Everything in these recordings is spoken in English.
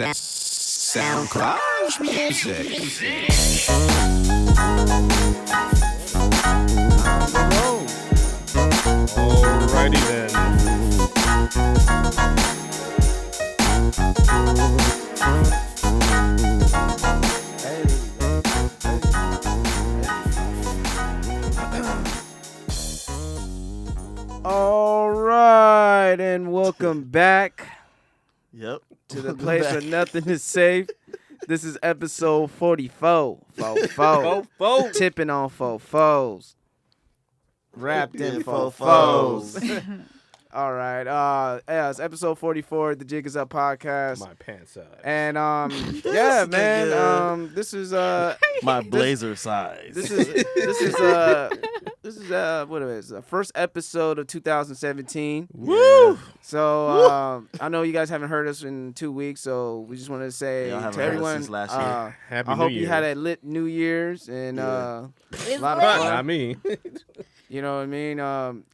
SoundCloud music. Alrighty then. All right, and welcome back Yep. to the place where nothing is safe. This is episode 44. Fofo. Tipping on fofos. Wrapped in fofos. All right. Yeah, it's episode 44 of the Jig Is Up podcast. My pants size. And yeah, man. This is My blazer size. this is what it is, the first episode of 2017. Woo! So I know you guys haven't heard us in 2 weeks, so we just wanted to say Y'all to haven't heard us everyone, since last year. Happy I hope New you Year. had a lit New Year's and a lot of Not fun. me. You know what I mean?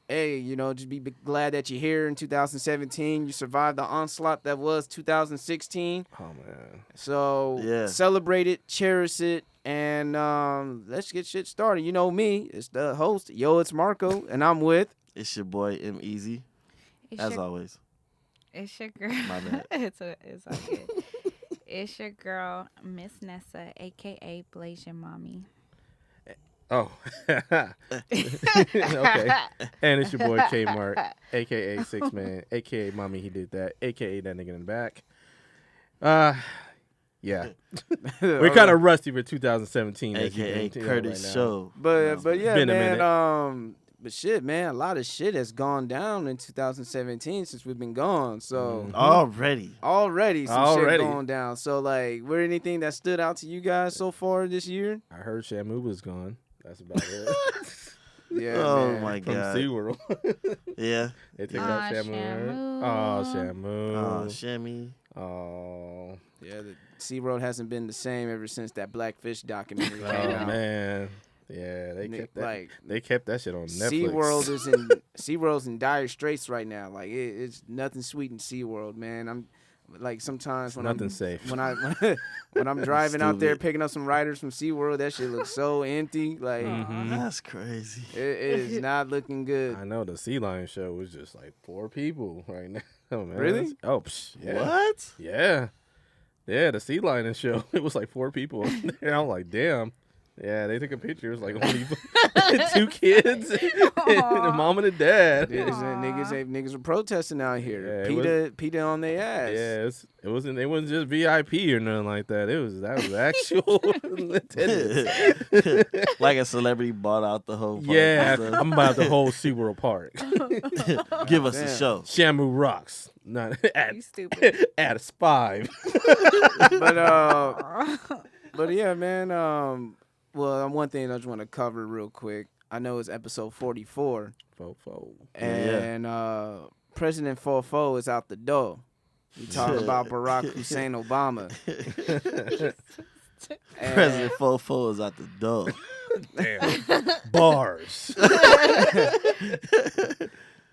Hey, you know, just be glad that you're here in 2017. You survived the onslaught that was 2016. Oh man. So Yeah. celebrate it, cherish it, and let's get shit started. You know me, it's the host. Yo, it's Marco, and I'm with. It's your boy M Easy, as always. It's your girl. My bad. it's all good. It's your girl, Miss Nessa, aka Blaze Your Mommy. Oh. Okay. And it's your boy Kmart, aka Six Man, aka Mommy He Did That, aka that nigga in the back. Yeah. We're kind of rusty for 2017. as you AKA can tell Curtis right now. Show. But yeah, Been a man. minute. But shit, man, a lot of shit has gone down in 2017 since we've been gone. So Already. already some shit Already. going down. So like, were anything that stood out to you guys so far this year? I heard Shamu was gone. That's about it. Yeah. Oh man. my From God. SeaWorld. Yeah. They took Aw, out Shamu. Shamu. Oh, Shamu. Oh, Shimmy. Oh, Yeah, the SeaWorld hasn't been the same ever since that Blackfish documentary came oh out. man. Yeah, they Ni- kept that. like, They kept that shit on Netflix. SeaWorld's in dire straits right now. Like it's nothing sweet in SeaWorld, man. I'm like sometimes when Nothing I'm safe. when when I'm driving out there Stupid. picking up some riders from SeaWorld, that shit looks so empty. Like That's crazy. it is not looking good. I know the Sea Lion show was just like 4 people right now. Oh, man. Really? Oh, yeah. What? Yeah. Yeah, the Sea Lion show. It was like 4 people. And I'm like, damn. Yeah, they took a picture. It was like only 2 kids, and a mom and a dad. Niggas were protesting out here. Yeah, PETA on their ass. Yeah, it wasn't just VIP or nothing like that. That was actual attendance. Like a celebrity bought out the whole park. Yeah, and stuff. I'm about the whole SeaWorld park. Give us a Damn. show. Shamu rocks. Not at You stupid. at 5. But yeah, man. Well, one thing I just want to cover real quick. I know it's episode 44, Fofo. and President Fofo is out the door. We talking about Barack Hussein Obama. And- President Fofo is out the door. Damn. Bars.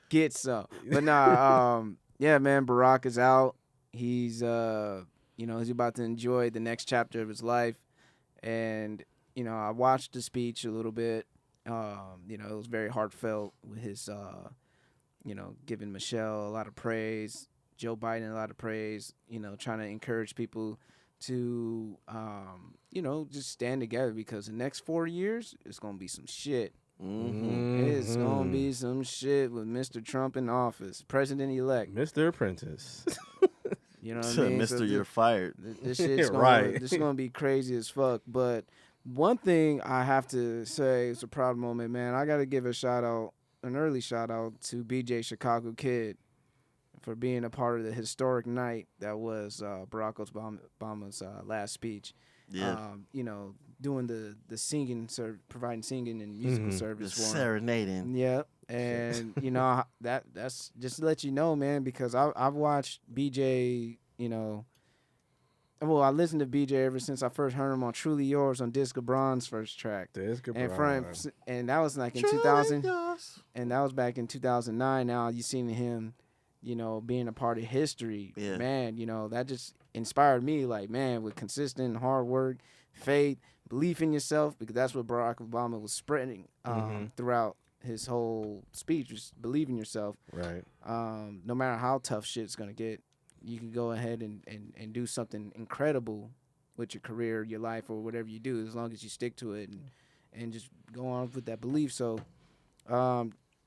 Get some. But nah, yeah, man, Barack is out. He's he's about to enjoy the next chapter of his life. And, I watched the speech a little bit. It was very heartfelt with his giving Michelle a lot of praise, Joe Biden a lot of praise, trying to encourage people to just stand together because the next 4 years it's gonna be some shit. Mm-hmm. It's gonna be some shit with Mr. Trump in office, president-elect. Mr. Apprentice. You know what I mean? Mr. So You're fired. this shit's gonna, Right. this is gonna be crazy as fuck. But one thing I have to say is a proud moment, man. I gotta give an early shout out to BJ Chicago Kid for being a part of the historic night that was Barack Obama's last speech. Yeah. Doing the singing, providing singing and musical Mhm. service Just for him. serenading. Yeah, and that's just to let you know, man, because I've watched BJ. Well, I listened to BJ ever since I first heard him on "Truly Yours" on Disco Bron's first track, and that was like in 2000, and that was back in 2009. Now you seen him you know, being a part of history, Yeah. man, you know, that just inspired me. Like, man, with consistent hard work, faith, belief in yourself, because that's what Barack Obama was spreading throughout his whole speech, just believe in yourself. Right. No matter how tough shit's gonna get, you can go ahead and do something incredible with your career, your life, or whatever you do, as long as you stick to it and just go on with that belief. So,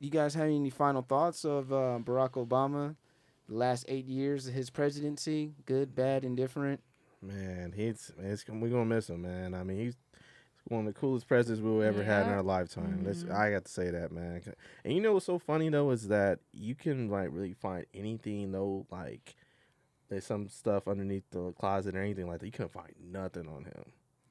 you guys have any final thoughts of Barack Obama, the last 8 years of his presidency? Good, bad, indifferent? Man, we're gonna miss him, man. I mean, he's one of the coolest presidents we've ever had in Yeah. our lifetime. I got to say that, man. And you know what's so funny though is that you can like really find anything though, like there's some stuff underneath the closet or anything like that. You couldn't find nothing on him.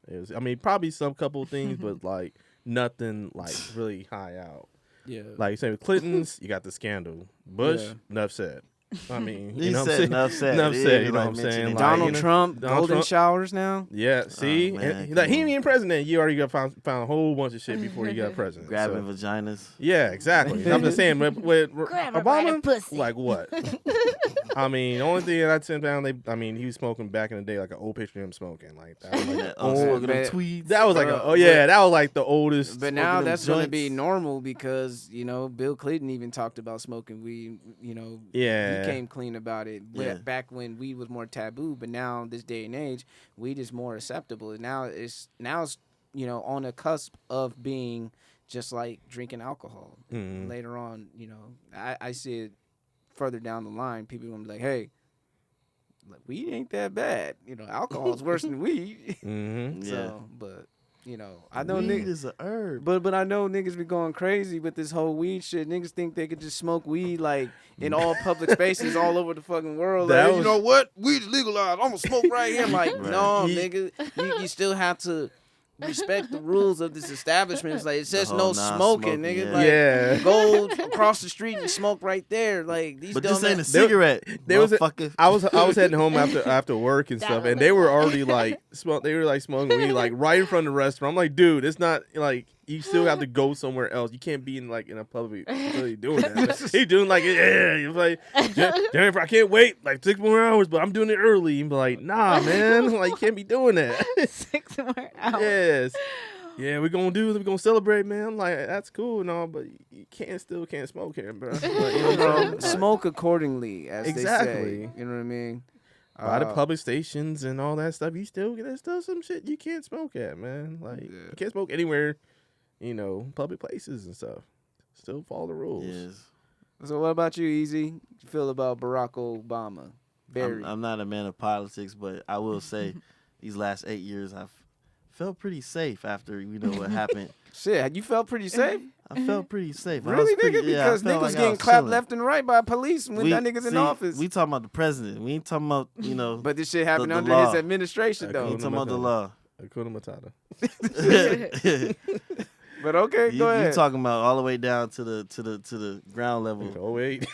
It was, I mean, probably some couple things, but like nothing like really high out. Yeah. Like you say with Clinton's, you got the scandal. Bush, Yeah. enough said. I mean, He you know what I'm said saying? enough said. Enough Yeah, said, he you know like what I'm saying? mentioning Like, Donald you know, Trump, Donald golden Trump. showers now. Yeah, see, man, and, come like, he on. ain't even president. You already found a whole bunch of shit before you got president. Grabbing so. vaginas. Yeah, exactly. I'm just saying, with Grab her by the Obama, pussy. like what? I mean, the only thing that I sent down, he was smoking back in the day, like an old picture of him smoking, like that. Was like, Yeah, oh, smoking them but- tweeds. that was like, that was like the oldest. But now them that's going to be joints. normal because, you know, Bill Clinton even talked about smoking weed. You know, Yeah. he came clean about it Yeah. back when weed was more taboo. But now, this day and age, weed is more acceptable. Now it's you know, on the cusp of being just like drinking alcohol. Mhm. Later on, you know, I see it further down the line. People going to be like, hey, like, weed ain't that bad. You know, alcohol is worse than weed. Mm-hmm. Yeah. So, but, you know, I know Weed niggas. is a herb. But I know niggas be going crazy with this whole weed shit. Niggas think they could just smoke weed like in all public spaces all over the fucking world. That Like, you was- know what? Weed is legalized. I'm gonna smoke right here. I'm like, Right. no, Ye- nigga. You still have to respect the rules of this establishment. It's like it says whole no non-smoking, smoking, nigga. yeah. Like, Yeah. go across the street and smoke right there. Like these But dumb this ain't a ass- cigarette, there was a- motherfucker. I was heading home after work and That stuff, was and they were like- already like they were like smoking weed like right in front of the restaurant. I'm like, dude, it's not like you still have to go somewhere else. You can't be in a public facility doing that. He's doing like, yeah, he's like, Jennifer, I can't wait like 6 more hours, but I'm doing it early. And be like, nah, man, like you can't be doing that. 6 more hours. Yes. Yeah, we're gonna celebrate, man. I'm like, that's cool and all, but you still can't smoke here, bro. Like, you know what I'm saying? Like, smoke accordingly, as they Exactly. say. You know what I mean? by the public stations and all that stuff, there's still some shit you can't smoke at, man. Like you can't smoke anywhere, public places and stuff. Still follow the rules. Yes. So what about you, Easy? What you feel about Barack Obama? Barry. I'm not a man of politics, but I will say these last 8 years I've felt pretty safe after what happened. Shit, you felt pretty safe? I felt pretty safe. I Really, was pretty, nigga? yeah, I Because felt niggas like I getting was clapped chilling. left and right by police when that nigga's in see, office. We talking about the president. We ain't talking about But this shit happened the under law. his administration, we though. ain't talking about the law. Hakuna Matata. But okay, you, go ahead. you talking about all the way down to the ground level. Oh wait.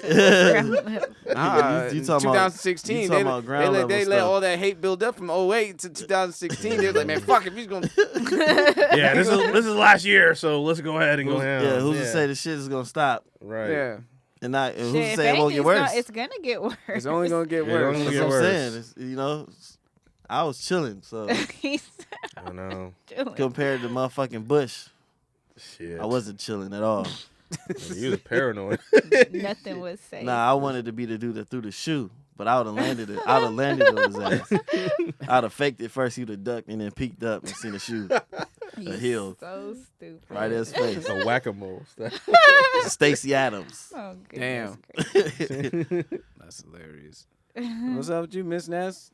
Nah, you in talking about- 2016, you they, talking about ground they, let, level they let stuff. all that hate build up from 08 to 2016. They was like, man, fuck it, he's gonna. Yeah, this is last year, so let's go ahead and go down. Yeah, who's to say the shit is gonna stop? Right. Yeah, And not who's Shit, to if say it won't get anything, worse? it's gonna get worse. it's only gonna get Yeah, worse. it's That's get what I'm worse. saying. I was chilling, so He's I know. chilling. compared to motherfucking Bush, Shit. I wasn't chilling at all. You was paranoid. Nothing was safe. Nah, I wanted to be the dude that threw the shoe, but I would have landed it. I'd have landed on his ass. I'd have faked it first. He'd have ducked and then peeked up and seen the shoe. You heel. So stupid. Right in his face. A whack-a-mole. Stacey Adams. Oh, Damn. goodness. That's hilarious. What's up with you, Miss Ness?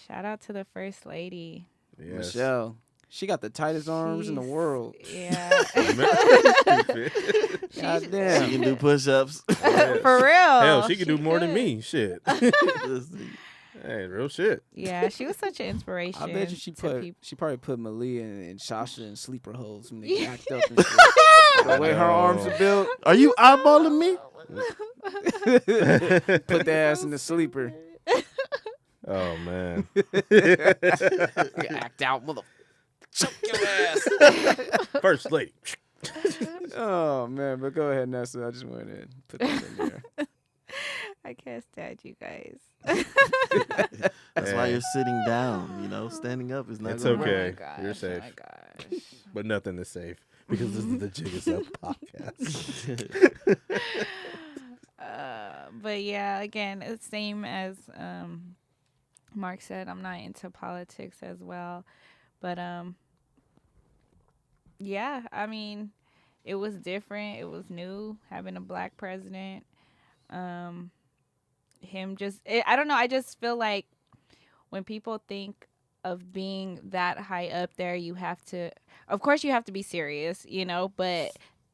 Shout out to the first lady. Yes. Michelle. She got the tightest arms in the She's- world. Yeah. God She damn. can do push-ups. For real. Hell, she could do more than could. me. Shit. Hey, real shit. Yeah, she was such an inspiration. I bet you she to put people. she probably put Malia and Sasha in sleeper holes when they act up and shit. The way her arms are built, Are you eyeballing me? put their ass in the sleeper. Oh man. Act out, mother. Choke your ass. First lady. Oh man, but go ahead, Nessa. I just wanted to put that in there. I can't stand you guys. That's why Yeah. you're sitting down. You know, standing up is not. It's gonna Oh okay. my gosh, You're Oh safe. my gosh. But nothing is safe because this is the Jig Is Up podcast. But yeah, again, it's same as Mark said. I'm not into politics as well, but yeah. I mean, it was different. It was new having a black president. I don't know. I just feel like when people think of being that high up there, you have to, of course, you have to be serious, but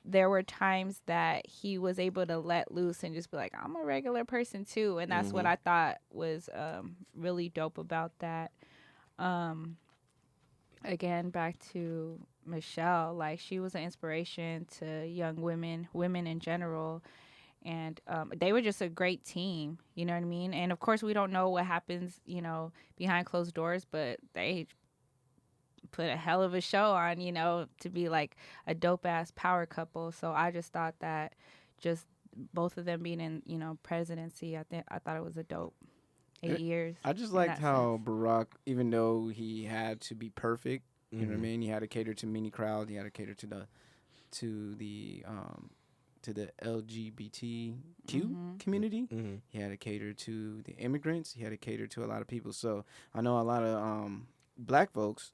there were times that he was able to let loose and just be like, I'm a regular person too. And that's what I thought was really dope about that. Again, back to Michelle, like she was an inspiration to young women in general. And they were just a great team, you know what I mean? And of course, we don't know what happens, behind closed doors, but they put a hell of a show on, to be like a dope ass power couple. So I just thought that just both of them being in, presidency, I thought it was a dope 8 years. I just in liked that how sense. Barack, even though he had to be perfect, you know what I mean? He had to cater to many crowd. He had to cater to the LGBTQ community. He had to cater to the immigrants. He had to cater to a lot of people. So I know a lot of black folks,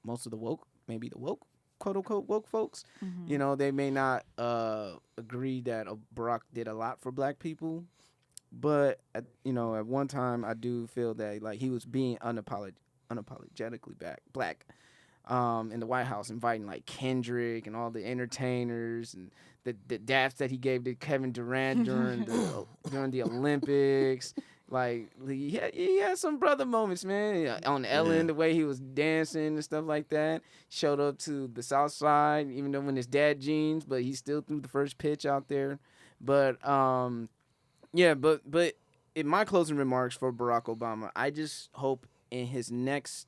most of the woke, maybe the woke, quote unquote woke folks, they may not agree that Barack did a lot for black people. But at one time, I do feel that like he was being unapologetically black in the White House, inviting like Kendrick and all the entertainers and the daps that he gave to Kevin Durant during the Olympics. Like he had some brother moments, man. Yeah, on Ellen, the way he was dancing and stuff like that. Showed up to the South Side, even though in his dad jeans, but he still threw the first pitch out there. But yeah, but in my closing remarks for Barack Obama, I just hope in his next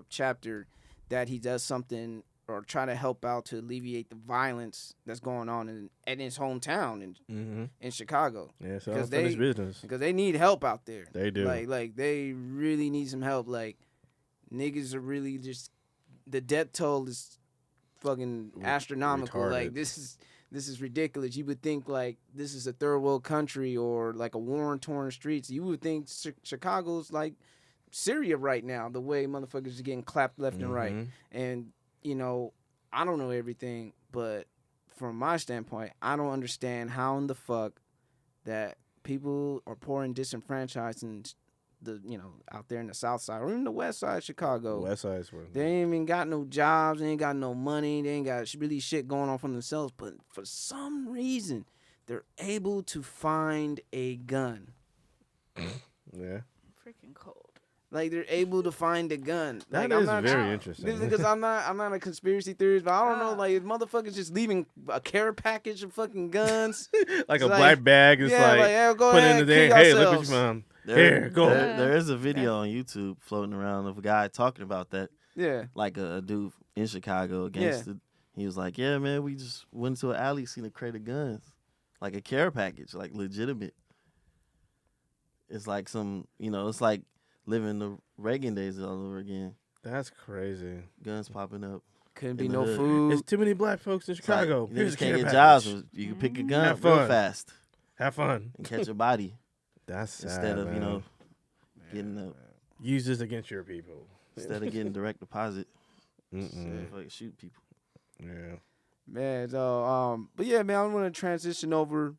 chapter that he does something or try to help out to alleviate the violence that's going on in his hometown in Chicago. Yeah, so Because unfinished business. Because they need help out there. They do. Like they really need some help. Like niggas are really just, the death toll is fucking astronomical. retarded. Like this is ridiculous. You would think like this is a third world country or like a war-torn streets. You would think Chicago's like Syria right now, the way motherfuckers are getting clapped left and right. And, I don't know everything, but from my standpoint, I don't understand how in the fuck that people are poor and disenfranchised and out there in the South Side or even the West Side of Chicago. West Side's where They ain't even got no jobs. They ain't got no money. They ain't got really shit going on for themselves. But for some reason, they're able to find a gun. yeah. Freaking cold. Like they're able to find a gun. That like, is I'm not, very interesting. Because I'm not a conspiracy theorist, but I don't know. Like motherfuckers just leaving a care package of fucking guns. like It's a like- black bag. It's yeah, like yeah, go put ahead, in the kill thing. Hey, look what yourselves. you found. Here, go. There is a video on YouTube floating around of a guy talking about that. Yeah. Like a dude in Chicago against it. He was like, yeah, man, we just went to an alley, seen a crate of guns. Like a care package, like legitimate. It's like some, it's like living the Reagan days all over again. That's crazy. Guns popping up. Couldn't In be the no hood. food. There's too many black folks in It's like, Chicago. you Here's just a can't care get package. jobs. You can pick a gun Have up real fun. fast Have fun. and catch a body That's sad, instead of, man. getting the Use this against your people. instead of getting direct deposit. Mm-mm. Fucking shoot people. Yeah. Man, so but yeah, man, I'm gonna transition over.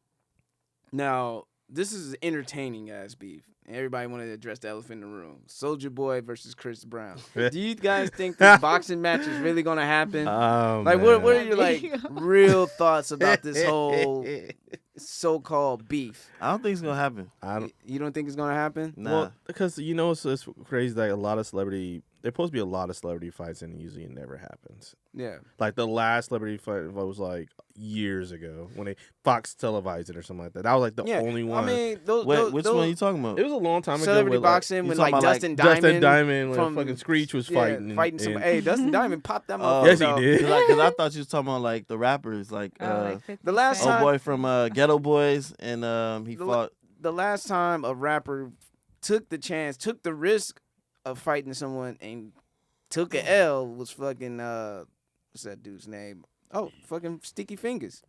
Now, this is entertaining ass beef. Everybody wanted to address the elephant in the room. Soldier Boy versus Chris Brown. Do you guys think this boxing match is really gonna happen? Like, what are your like real thoughts about this whole so-called beef? I don't think it's gonna happen. I don't. You don't think it's gonna happen? Nah. Well, because it's crazy that a lot of celebrity. There's supposed to be a lot of celebrity fights, and usually it never happens. Yeah. Like the last celebrity fight was like years ago when they Fox televised it or something like that. That was like the Yeah. only one. I mean, those, Wait, which those, one are you talking about? it was a long time ago. celebrity with, like, boxing you when talking like about, Dustin Dustin Diamond Diamond, when from fucking Screech was yeah, fighting. fighting some. and- Hey, Dustin Diamond popped that Oh. motherfucker. Yes, he though. did. Because I thought you was talking about like the rappers, like Oh, like 50 the last Cent. time- boy from Ghetto Boys, and he The fought. the last time a rapper took the chance, took the risk of fighting someone and took a L was fucking what's that dude's name? Oh, fucking Sticky Fingers.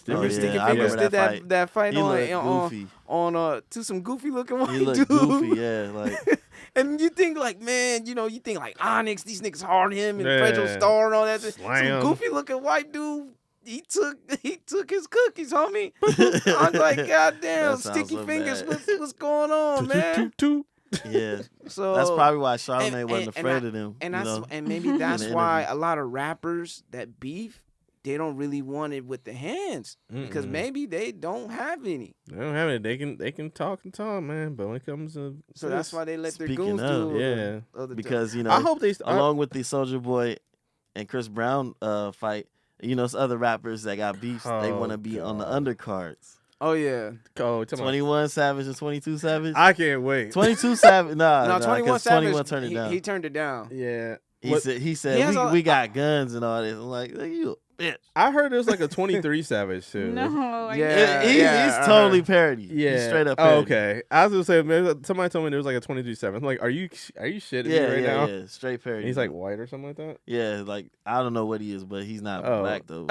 Remember yeah, Sticky I Fingers remember did that fight He looked on goofy. to some goofy looking white He looked dude. goofy, yeah. Like, And you think like, man, you think like Onyx, these niggas hard him and Yeah. Pedro Star and all that. Some Slam. goofy looking white dude. He took his cookies, homie. I'm like, God damn, That sounds Sticky so Fingers, bad. what's going on, man? yeah. So That's probably why Charlamagne wasn't and afraid of them. And you that's know? and maybe that's the why interview. a lot of rappers that beef, they don't really want it with the hands because Mm-mm. maybe they don't have any. They don't have it. They can talk and talk, man. But when it comes to So that's why they let their Speaking goons of, do yeah. other because you know, I hope they. along with the Soldier Boy and Chris Brown fight, it's other rappers that got beefs. They Oh, want to be on the God. undercards. Oh yeah. 21 Savage and 22 Savage. I can't wait. 22 Savage, No, nah, 21 'cause Savage 21 turned it down. He turned it down. Yeah. He What- said He has we a- got guns and all this. I'm like, you a bitch. I heard there was like a 23 Savage too. No, are you- Yeah. He's totally parody. Yeah. He's straight up Oh, parody. okay. I was gonna say maybe somebody told me there was like a 23 Savage. I'm like, are you shitting me Yeah, right yeah, now? yeah. Straight parody. And he's like white or something like that. yeah, like I don't know what he is, but he's not Oh. black though.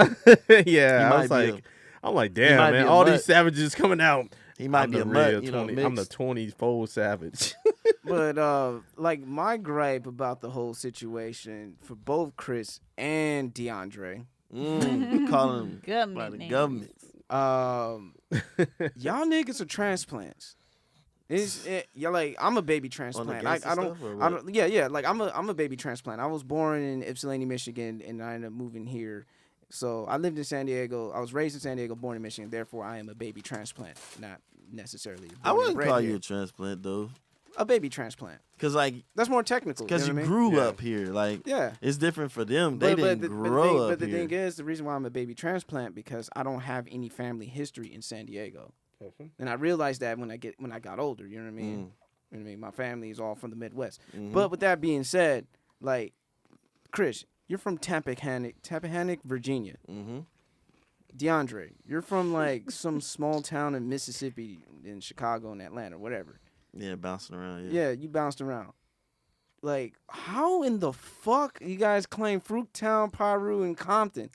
Yeah. I might was be like, I'm like, damn, might man, be a all mutt. these savages coming out. He might I'm be the a mutt, real 20. I'm the mixed. 20-fold savage. But like my gripe about the whole situation for both Chris and DeAndre, We calling him Government by the names. government. y'all niggas are transplants. Y'all like I'm a baby transplant. I gangsta don't. stuff or I what? don't. Yeah. Like I'm a baby transplant. I was born in Ypsilanti, Michigan, and I ended up moving here. So I lived in San Diego. I was raised in San Diego, born in Michigan. Therefore, I am a baby transplant, not necessarily. I born and wouldn't bred call here. you a transplant though, a baby transplant. cause like That's more technical. because you know what I mean? grew Yeah. up here. Like Yeah. it's different for them. They didn't grow but up the here. thing is, the reason why I'm a baby transplant because I don't have any family history in San Diego, and I realized that when I got older. You know what I mean? Mm. You know what I mean? My family is all from the Midwest. Mhm. But with that being said, like, Chris, you're from Tappahannock, Virginia. Mhm. DeAndre, you're from like some small town in Mississippi, in Chicago, and Atlanta, whatever. Yeah, bouncing around. Yeah. Yeah, you bounced around. Like, how in the fuck you guys claim Fruittown, Piru, and Compton?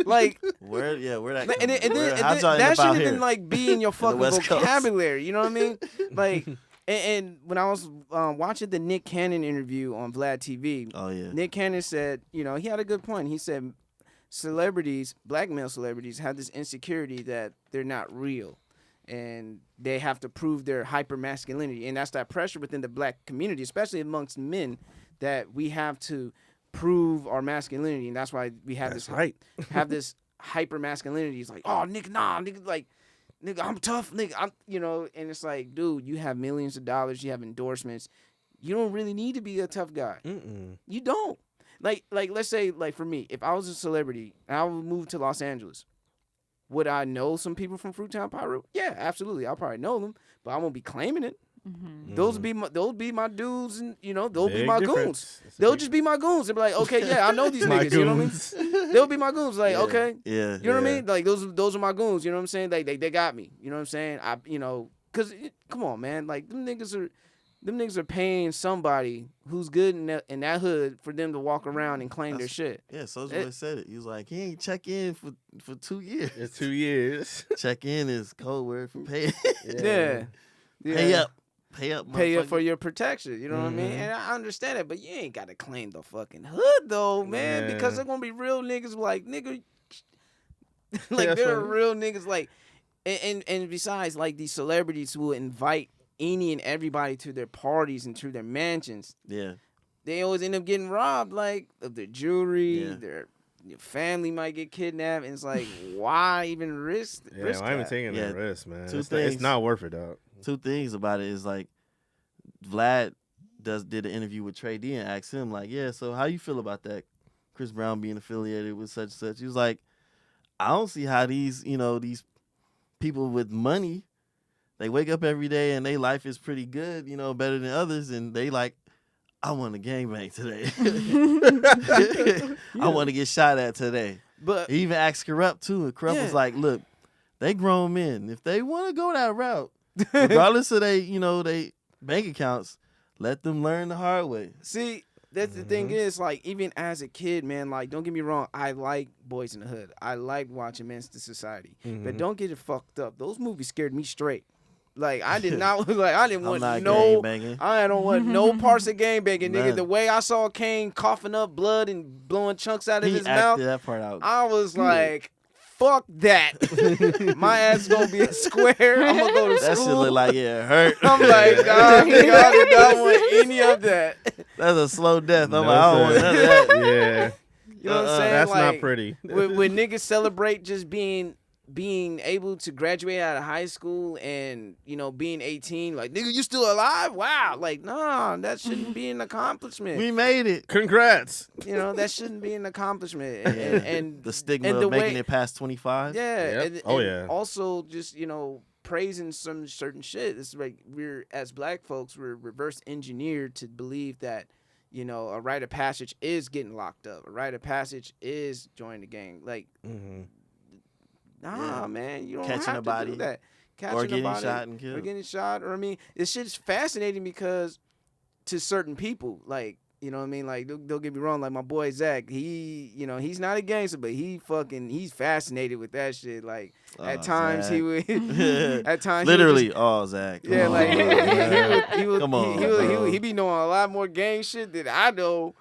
Like, Where that? and then, how'd y'all end that up out shouldn't here? even like be in your fucking West Coast. vocabulary. You know what I mean? Like, and when I was watching the Nick Cannon interview on Vlad TV, Oh yeah. Nick Cannon said, he had a good point. He said, celebrities, black male celebrities, have this insecurity that they're not real, and they have to prove their hyper masculinity, and that's that pressure within the black community, especially amongst men, that we have to prove our masculinity, and that's why we have That's this right. have this hyper masculinity. It's like, oh, nigga, nah, nigga, like, nigga, I'm tough, nigga, I'm, and it's like, dude, you have millions of dollars, you have endorsements, you don't really need to be a tough guy. Mm-mm. You don't. Like, let's say, like, for me, if I was a celebrity and I would move to Los Angeles, would I know some people from Fruittown, Piru? Yeah, absolutely. I'll probably know them, but I won't be claiming it. Mhm. Those would be my dudes, and they'll be Big my difference. goons. It's a They'll big- just be my goons. They'll be like, okay, yeah, I know these My niggas. You know what I goons. mean? They'll be my goons. Like, Yeah. okay, Yeah. you know what I mean? Like those are my goons. You know what I'm saying? Like they got me. You know what I'm saying? Cause come on, man. Like them niggas are paying somebody who's good in that hood for them to walk around and claim their That's- shit. Yeah, Soulja Boy said it. He was like, he ain't check in for 2 years. It's 2 years. Check in is code word for pay. Yeah. Pay up. Pay up motherfucker. for your protection. You know what I mean? Mhm. And I understand it, but you ain't gotta claim the fucking hood though, man. Yeah. Because there's gonna be real niggas like nigga. Like That's there are funny. real niggas like, and besides, like these celebrities who will invite any and everybody to their parties and to their mansions, Yeah. they always end up getting robbed, like of their jewelry, Yeah. their family might get kidnapped, and it's like, why even risk? Yeah, risk I ain't even that? taking Yeah, that risk, man. two It's things. not worth it, dog. Two things about it is like Vlad did an interview with Trey D and asked him like, yeah, so how you feel about that? Chris Brown being affiliated with such and such. He was like, I don't see how these people with money, they wake up every day and their life is pretty good, better than others, and they like, I want to gangbang today. I want to get shot at today. But He even asked Corrupt too, and Corrupt Yeah. was like, look, they grown men. If they want to go that route, regardless of they bank accounts, let them learn the hard way. See, that's the thing is, like, even as a kid, man, like, don't get me wrong, I like Boys in the Hood. I like watching Men's to Society. But don't get it fucked up. Those movies scared me straight. Like, I did not, like, I didn't want not no, gangbanging. I don't want no parts of gangbanging, nigga. None. The way I saw Kane coughing up blood and blowing chunks out of He his acted mouth, that part out. I was like, fuck that. My ass gonna be a square. I'm gonna go to That school. shit look like it hurt. I'm like, nah, nigga, I did not want any of that. That's a slow death. I'm No, like, I don't want sir. none of that. Yeah, You know what I'm saying? that's like, not pretty. when niggas celebrate just being able to graduate out of high school and, you know, being 18, like, nigga, you still alive? Wow. Like, nah, that shouldn't be an accomplishment. We made it. Congrats. You know, that shouldn't be an accomplishment. And The stigma and of the making way- it past 25. yeah. Yep. Oh, yeah. Also, just, you know, praising some certain shit. It's like we're, as black folks, we're reverse engineered to believe that, you know, a rite of passage is getting locked up. A rite of passage is joining the gang. Like, nah, man, you don't Catching have a to body. do that. Catching Or a getting body, shot and or killed. getting shot, or I mean, this shit's fascinating because to certain people, like, you know what I mean, like, don't get me wrong, like my boy Zach, he, you know, he's not a gangster, but he's fascinated with that shit. Like, at times Zach. he would, at times Literally, he would just, Zach. yeah, Come like on. he would, Come on, he be knowing a lot more gang shit than I know.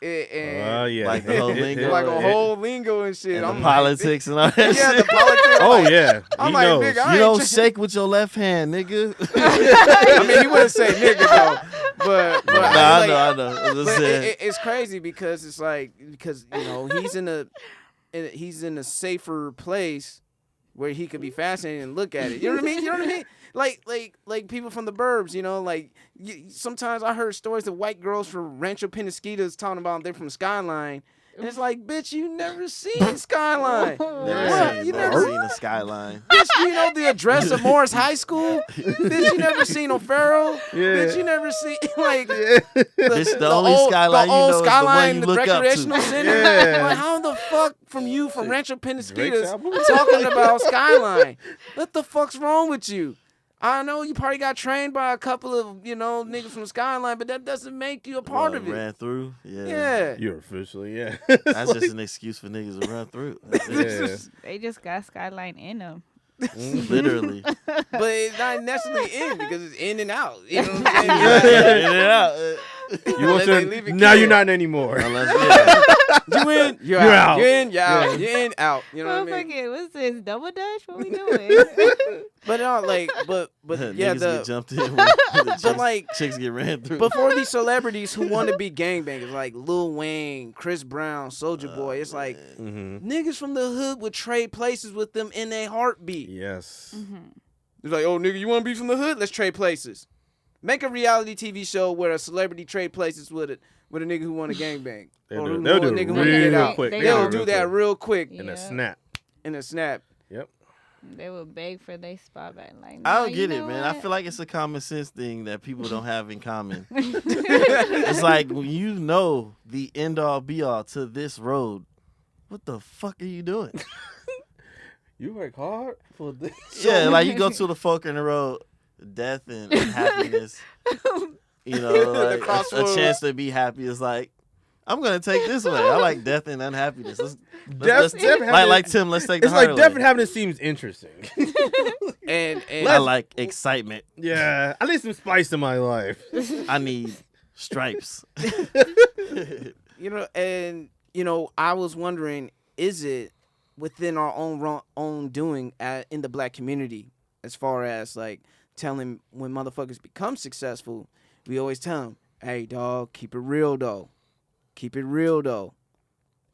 And Yeah. Like the whole lingo. like a whole lingo and shit. And I'm the like, politics and all that yeah, shit. the politics. Oh like, yeah. I'm He like, knows. nigga, I You ain't don't try- shake with your left hand, nigga. I mean, he wouldn't say nigga though, but Nah, like, I know. I'm just But saying. it's crazy because it's like, because, you know, he's in a safer place where he could be fascinated and look at it. You know what I mean? You know what I mean? Like people from the burbs, you know, like sometimes I heard stories of white girls from Rancho Penasquitos talking about they're from Skyline. And it's like, bitch, you never seen Skyline. Never You seen never- the skyline. Bitch, you know the address of Morris High School? Bitch, you never seen O'Farrell? Yeah. Bitch, you never seen, like, Bitch, the only skyline you know is the one you look up to. recreational center. Yeah. Like, how the fuck from Rancho Drake's Penasquitos album? talking about Skyline? What the fuck's wrong with you? I know you probably got trained by a couple of, you know, niggas from Skyline, but that doesn't make you a part What, of it. Ran through. Yeah. You're officially, yeah. That's just an excuse for niggas to run through. That's it. Yeah. They just got Skyline in them. Literally. But it's not necessarily in because it's in and out. You know what I'm Yeah, saying? yeah. You want Unless they to? leave it Now clear. you're not anymore. Unless, yeah. You in, you're You're out. out. You're in, you're out. Yeah. You're in, out. You know what I mean? Motherfucker, what's this? Double Dutch? What we doing? But no, like, but yeah, Niggas get the jumped in when the chicks, like- chicks get ran through. before these celebrities who want to be gangbangers like Lil Wayne, Chris Brown, Soulja Boy, it's like niggas from the hood would trade places with them in a heartbeat. Yes. It's like, oh nigga, you want to be from the hood? Let's trade places. Make a reality TV show where a celebrity trade places with a nigga who want to gangbang. They'll Or do, who they'll know do a it nigga who wanna get real out. quick. They They'll will. do that real quick in a Yeah. snap. in a snap. Yep. They would beg for their spot back. Like, I "Nah, don't you get it, know man. I what?" feel like it's a common sense thing that people don't have in common. It's like when you know the end all be all to this road, what the fuck are you doing? You work hard for this. Yeah, like you go to the fork in the road, death and happiness. You know, like a crossroads. chance to be happy is like, I'm gonna take this way. I like death and unhappiness. Death having- like Tim. Let's take the It's like harder death way. and happiness seems interesting. And I like excitement. Yeah, I need some spice in my life. I need stripes. you know, and you know, I was wondering, is it within our own doing in the black community, as far as like telling when motherfuckers become successful, we always tell them, "Hey, dog, keep it real though, keep it real though,"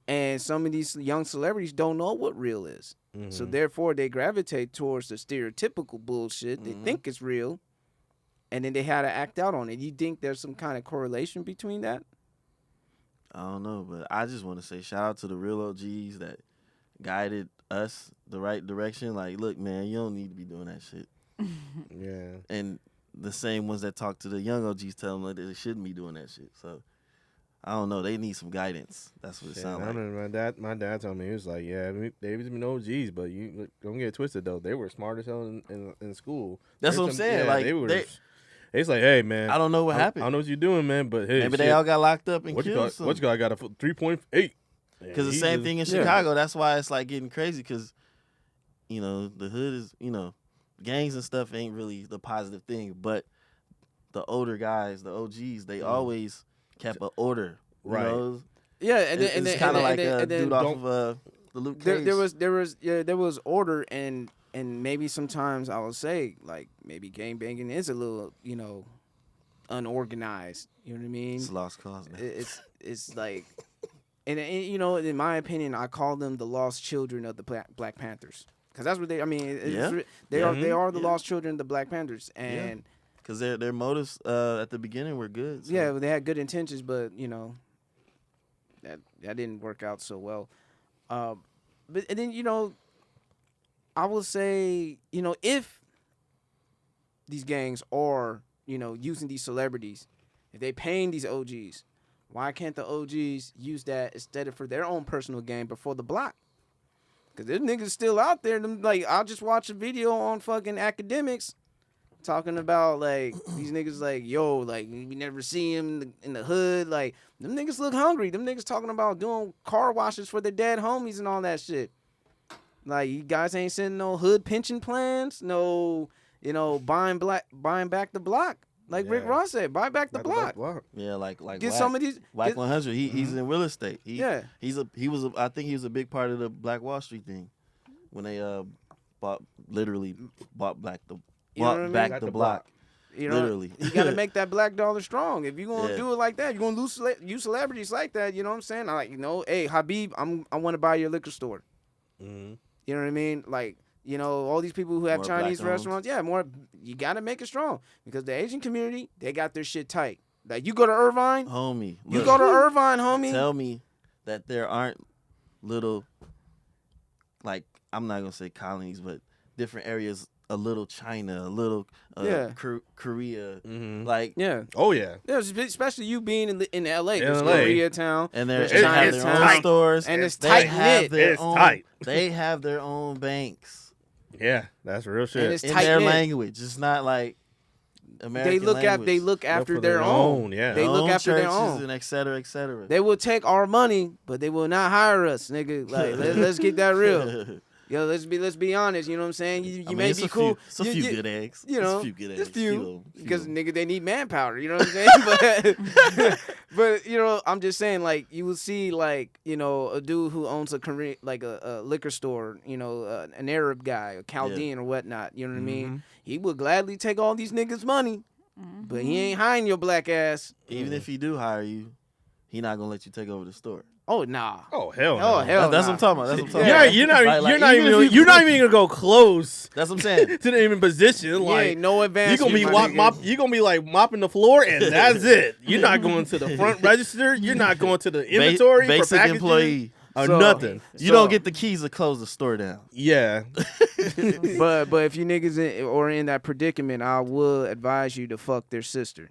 and some of these young celebrities don't know what real is, so therefore they gravitate towards the stereotypical bullshit. They think it's real, and then they had to act out on it. You think there's some kind of correlation between that? I don't know, but I just want to say shout out to the real OGs that guided us the right direction. Like, look, man, you don't need to be doing that shit. Yeah. And the same ones that talk to the young OGs tell them that they shouldn't be doing that shit. So I don't know. They need some guidance. That's what it Yeah, sounds I like. remember my dad told me, he was like, yeah, they was been OGs, but you don't get it twisted though. They were smart as hell in school. That's There's what I'm saying. Yeah, Like, they were. they- It's like, hey man, I don't know what I happened. don't know what you're doing, man, but hey, Maybe shit, they all got locked up and what you killed. got? I got a 3.8. Because the same thing in Yeah. Chicago. That's why it's like getting crazy. Because the hood is gangs and stuff ain't really the positive thing, but the older guys, the OGs, they always kept an order. You Right. know? Yeah, and then It's kind of like a and then dude off of the Luke Cage. there was order and maybe sometimes I would say like maybe gang banging is a little unorganized. You know what I mean? It's a lost cause now. It's like, and in my opinion, I call them the lost children of the Black Panthers because that's what they. I mean, they are the lost children of the Black Panthers, and Because their motives at the beginning were good. So. yeah, they had good intentions, but that didn't work out so well. But and then I will say if these gangs are using these celebrities, if they paying these OGs, why can't the OGs use that instead of for their own personal gain, but for the block? Because there's niggas still out there. Like I'll just watch a video on fucking academics talking about like these niggas like like we never see him in the hood. Like them niggas look hungry. Them niggas talking about doing car washes for their dead homies and all that shit. Like you guys ain't sending no hood pension plans, no buying back the block. Like Rick Yeah. Ross said, buy back the block. Yeah, like Get Wack, some of these. Wack 100. He's in real estate. Yeah. I think he was a big part of the Black Wall Street thing when they bought back the You know what I mean? back Got the the block. Literally. You gotta make that black dollar strong. If you're gonna Yeah. do it like that, you're gonna use celebrities like that. You know what I'm saying? I like hey Habib, I want to buy your liquor store. Mhm. You know what I mean? Like, all these people who have More Chinese black-owned. restaurants, more. You gotta make it strong because the Asian community, they got their shit tight. Like you go to Irvine, Homie. you look, go to Irvine, homie. Tell me that there aren't little, like, I'm not going to say colonies, but different areas, a little China, a little Yeah. Korea. Mhm. Like, Yeah, Oh yeah. yeah. Especially you being in LA, In there's LA. Koreatown, and there's they have it's their own tight. stores. and it's They tight have knit. their It's own, tight. They have their own banks Yeah, that's real shit. it's in tight their knit. language. It's not like American They look language. after for their their own. own, yeah. They Their look own after their churches own. and et cetera, et cetera. They will take our money, but they will not hire us, nigga. Like let's get that real. Yo, let's be honest. You know what I'm saying? You I mean, may it's be a cool. Few, it's a few good eggs. You It's know, a few good eggs. just few, Few because of 'em. nigga they need manpower. You know what I'm saying? But I'm just saying like you will see like a dude who owns a Korean like a liquor store. An Arab guy, a Chaldean or whatnot. You know what I mean? He would gladly take all these niggas' money, but he ain't hiring your black ass. Even if he do hire you, he not gonna let you take over the store. Oh nah. Oh hell no. Oh hell. That's nah. what I'm talking about. That's what I'm talking Yeah. about. You're not Like, you're not even gonna go close That's what I'm saying. to the even position. You Like ain't no advance. you're gonna be like mopping the floor and that's it. You're not going to the front register. You're not going to the inventory for Basic packaging employee. or So- nothing. You don't get the keys to close the store down. Yeah. but if you niggas in that predicament, I would advise you to fuck their sister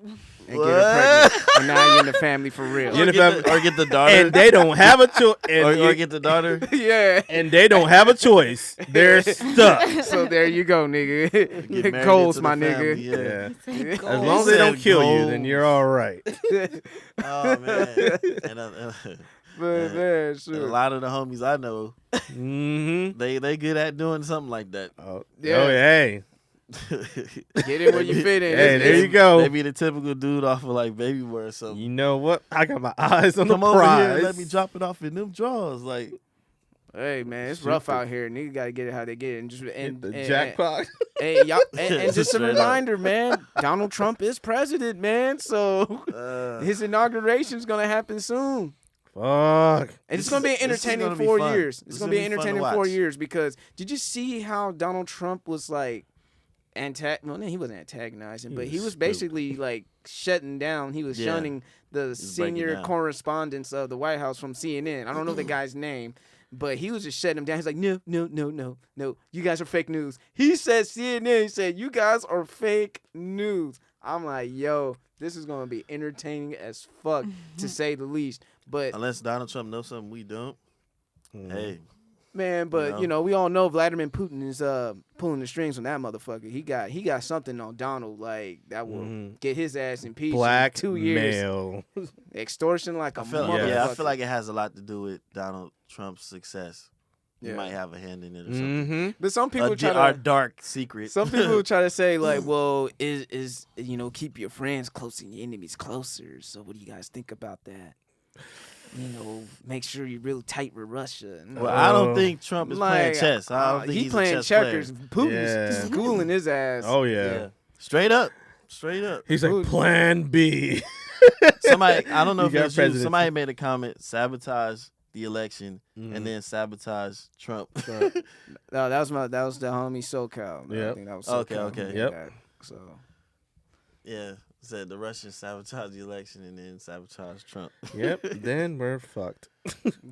and get her pregnant. And now you're in the family for real. You Or know, get the daughter. And they don't have a choice. or get the daughter. Yeah. And they don't have a choice. They're stuck. So there you go, nigga. Get married Goals, into my the family, nigga. Yeah. Goals. As long as they don't Said kill you, gold. then you're all right. Oh man. But man, A sure. lot of the homies I know, Mm-hmm. they good at doing something like that. Oh, Yeah. oh, hey. Get in where you fit in. Hey, It's- there you They go. be the typical dude off of like Baby Boy or something. You know what? I got my eyes on Come the over prize. here and let me drop it off in them drawers. Like, Hey man, it's rough out here. Nigga gotta get it how they get it. And just Hit and the and- jackpot. Hey, y'all, and just a Straight up. reminder, man. Donald Trump is president, man. So his inauguration is gonna happen soon. Fuck. And it's gonna be This is entertaining gonna be 4 fun. years. This It's is gonna be gonna be fun to entertaining 4 watch. years because did you see how Donald Trump was like well, no, he wasn't antagonizing, but he was was basically like shutting down. He was Yeah. shunning the breaking senior down. correspondents of the White House from CNN. I don't know the guy's name, but he was just shutting him down. He's like, no, you guys are fake news. He said CNN. He said you guys are fake news. I'm like, yo, this is gonna be entertaining as fuck to say the least. But Unless Donald Trump knows something we don't. Hey, man, but we all know Vladimir Putin is pulling the strings on that motherfucker. He got something on Donald like that will get his ass impeached Black in 2 years. male. Extortion like a I motherfucker. feel like it has a lot to do with Donald Trump's success. He Yeah. might have a hand in it or something. But some people Our dark secret. Some people try to say like, well, is keep your friends close and your enemies closer. So what do you guys think about that? Make sure you're really tight with Russia. Well, I don't think Trump is playing chess. I don't think he he's playing a chess checkers. player. Putin's schooling his ass. Oh yeah. Straight up. He's like Plan B. Somebody, I don't know You if got it was you, presidency. somebody made a comment, sabotage the election and then sabotage Trump. No, that was the homie SoCal. I Yep. think that was Okay, SoCal okay. who did Yep. that. So Yeah, said the Russians sabotaged the election and then sabotaged Trump. Yep. Then we're fucked.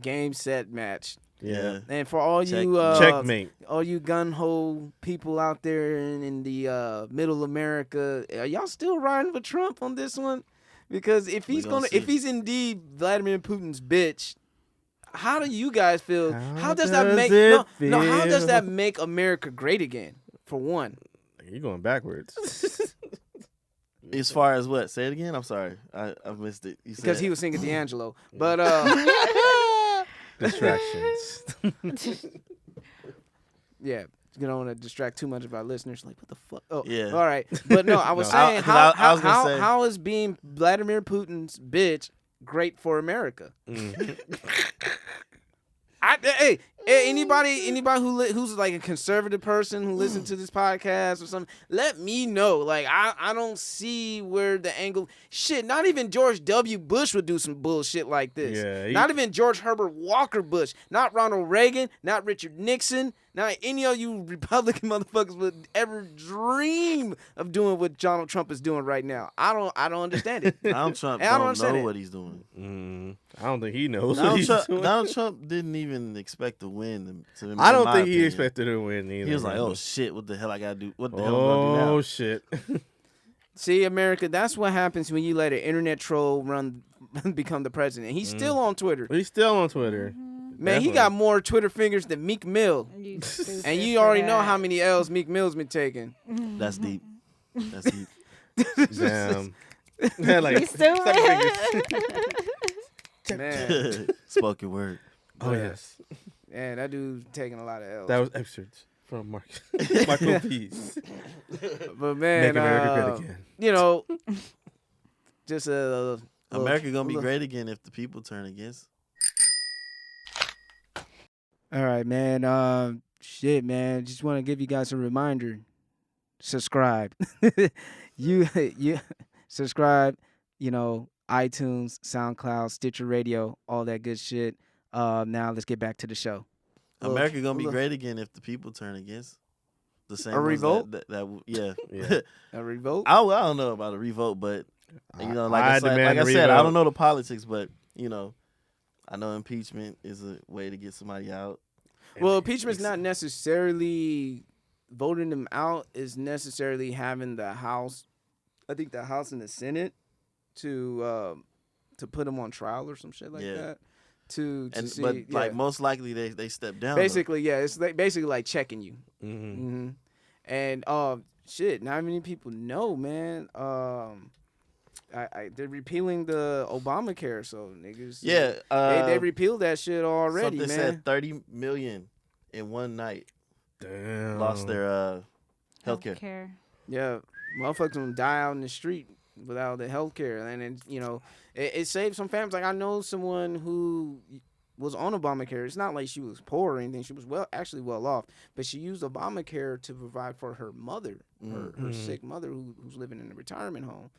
game, set, match. Yeah. And for all Check- you Checkmate. all you gun ho people out there in the middle America, are y'all still riding for Trump on this one? Because if he's gonna if see. he's indeed Vladimir Putin's bitch, how do you guys feel? How does that does make it no? How does feel? that make America great again? For one, You're going backwards. As far as what? Say it again. I'm sorry, I missed it. You because said, he was singing D'Angelo, but Distractions. yeah. You don't want to distract too much of our listeners. Like, what the fuck? Oh, Yeah. All right. But no, I was No. saying, 'Cause I was gonna say- how is being Vladimir Putin's bitch great for America? Hey, anybody who's like a conservative person who listens to this podcast or something, let me know. Like, I don't see where the angle. Shit, not even George W. Bush would do some bullshit like this. Yeah, Not even George Herbert Walker Bush. Not Ronald Reagan. Not Richard Nixon. Not any of you Republican motherfuckers would ever dream of doing what Donald Trump is doing right now. I don't understand it. Donald Trump I don't don't understand know it. what he's doing. I don't think he knows what he's doing. Donald Trump didn't even expect to win. I don't in my think he opinion. expected to win either. He was like, man. "Oh shit, what the hell I gotta do? What the hell do I do Oh now?" shit. See, America, that's what happens when you let an internet troll become the president. He's still on Twitter. He's still on Twitter. Man, he got more Twitter fingers than Meek Mill. You stupid And you for already know that. how many L's Meek Mill's been taking. That's deep. That's deep. Damn. Yeah, like, You stupid. Man, Spoken word. oh yes. man, that dude's taking a lot of L's. That was excerpts from Michael Pease. But man, Make America great again. just a America gonna be great again if the people turn against. All right, man. Shit, man. Just want to give you guys a reminder. Subscribe. you subscribe. iTunes, SoundCloud, Stitcher Radio, all that good shit. Now let's get back to the show. America gonna be Look. great again if the people turn against. The same A ones revolt? Yeah. Yeah. A revolt. I don't know about a revolt, but like I said, demand a I revolt. don't know the politics, but I know impeachment is a way to get somebody out. Well, impeachment's not necessarily voting them out. Is necessarily having the House. I think the House and the Senate to put them on trial or some shit like Yeah. that. To And see, but yeah. like most likely they step down. though. basically, yeah, it's basically like checking you. Mm-hmm. And shit, not many people know, man. They're repealing the Obamacare, so niggas. Yeah, they repealed that shit already, something man. said 30 million in one night Damn. lost their healthcare. Healthcare. Yeah, motherfuckers gonna die out in the street without the health care. And then, it saved some families. Like, I know someone who was on Obamacare. It's not like she was poor or anything. She was actually well off. But she used Obamacare to provide for her mother, her sick mother who's living in a retirement home.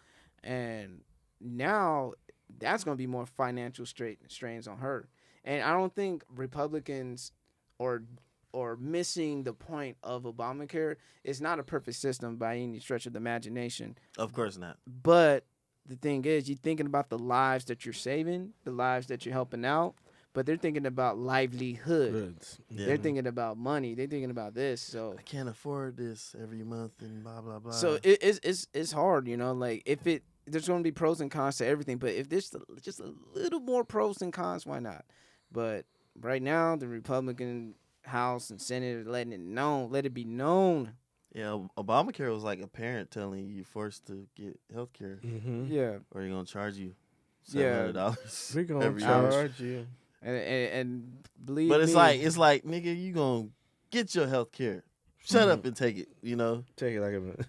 And now that's going to be more financial strains on her. And I don't think Republicans or missing the point of Obamacare. It's not a perfect system by any stretch of the imagination. Of course not. But the thing is, you're thinking about the lives that you're saving, the lives that you're helping out. but they're thinking about livelihood. Goods. Yeah, They're man. thinking about money. They're thinking about this. So I can't afford this every month and blah blah blah. So it's hard, you know. Like if there's going to be pros and cons to everything, but if there's just a little more pros and cons, why not? But right now, the Republican House and Senate are let it be known. yeah, Obamacare was like a parent telling you you're forced to get health care, Mm-hmm. Yeah, or you're gonna charge you Yeah. $700 We're gonna every year. charge you. and believe But it's me, like nigga, you gonna get your health care. Shut up and take it. You know, Take it like a minute.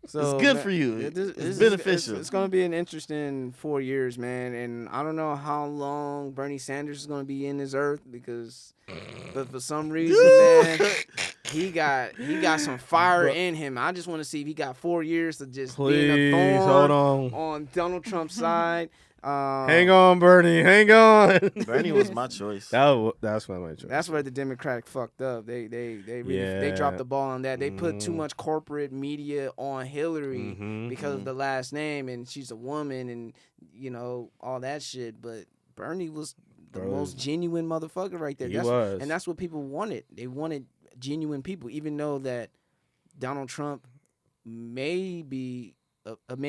so, it's good man, for you. It's It's beneficial. It's going to be an interesting 4 years, man. And I don't know how long Bernie Sanders is going to be in this earth but for some reason, man, he got some fire Bro. in him. I just want to see if he got 4 years to just being a Please thorn hold on. on Donald Trump's side. Hang on, Bernie. Hang on. Bernie was my choice. That's my choice. That's where the Democratic fucked up. They really, they dropped the ball on that. They put too much corporate media on Hillary Mhm. because of the last name, and she's a woman, and you know all that shit. But Bernie was the Bro. most genuine motherfucker right there. He was. And that's what people wanted. They wanted genuine people, even though that Donald Trump may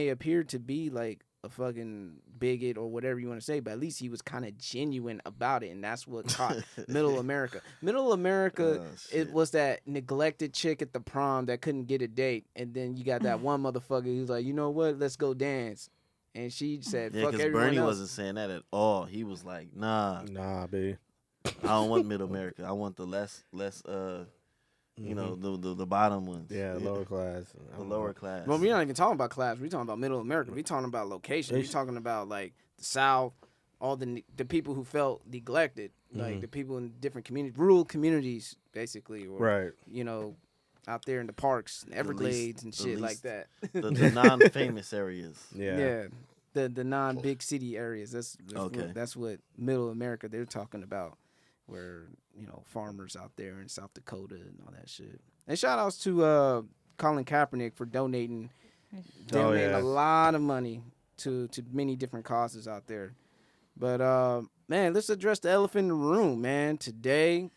appear to be like a fucking bigot or whatever you want to say, but at least he was kind of genuine about it, and that's what caught Middle America. Middle America, Oh, it shit. was that neglected chick at the prom that couldn't get a date, and then you got that one motherfucker who's like, you know what, let's go dance, and she said, Yeah, fuck because everyone Bernie else. wasn't saying that at all. He was like, nah, Nah, baby. I don't want middle America. I want the less you know, the bottom ones. Yeah, lower class. the lower class. Well, we're not even talking about class. We're talking about Middle America. We're talking about location. We're talking about like the South, all the people who felt neglected, like the people in different communities, rural communities, basically, or Right. you know, out there in the parks, and Everglades, and the shit like least- that. the non-famous areas. Yeah. the non big city areas. That's Okay. that's what Middle America they're talking about, where you know farmers out there in South Dakota and all that shit. And shout outs to Colin Kaepernick for donating yeah. a lot of money to many different causes out there. But man, let's address the elephant in the room, man. Today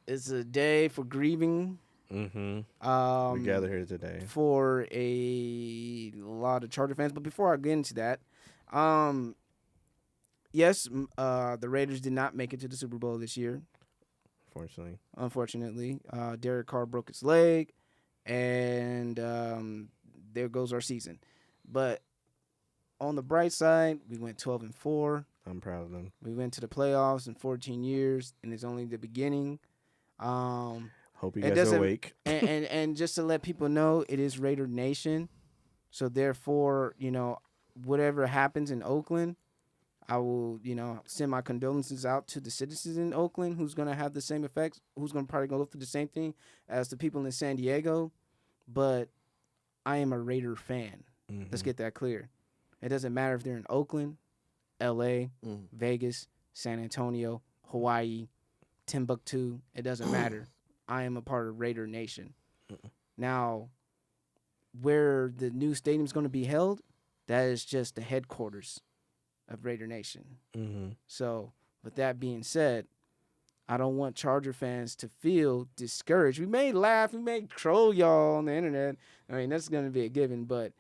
is a day for grieving. Mm-hmm. We gather here today. For a lot of Charger fans. But before I get into that, yes, the Raiders did not make it to the Super Bowl this year. Unfortunately, Derek Carr broke his leg, and there goes our season. But on the bright side, we went 12-4. I'm proud of them. We went to the playoffs in 14 years, and it's only the beginning. Hope you It guys are doesn't- awake. and just to let people know, it is Raider Nation. So therefore, you know, whatever happens in Oakland, I will, you know, send my condolences out to the citizens in Oakland who's going to have the same effects, who's going to probably go through the same thing as the people in San Diego. But I am a Raider fan. Let's get that clear. It doesn't matter if they're in Oakland, LA, Vegas, San Antonio, Hawaii, Timbuktu. It doesn't matter. I am a part of Raider Nation. Now, where the new stadium's going to be held, that is just the headquarters of Raider Nation. So, with that being said, I don't want Charger fans to feel discouraged. We may laugh, we may troll y'all on the internet. I mean, that's going to be a given. But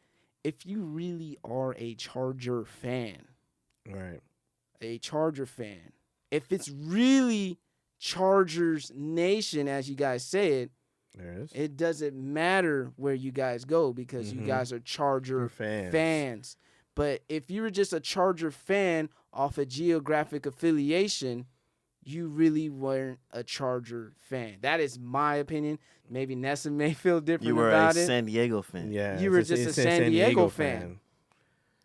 if you really are a Charger fan, Right. a Charger fan, if it's really Chargers Nation, as you guys say There it is. it doesn't matter where you guys go because you guys are Charger You're fans. fans. But if you were just a Charger fan off a geographic affiliation, you really weren't a Charger fan. That is my opinion. Maybe Nessa may feel different You were about a it. San Diego fan. Yeah. You were it's just a it's San Diego fan.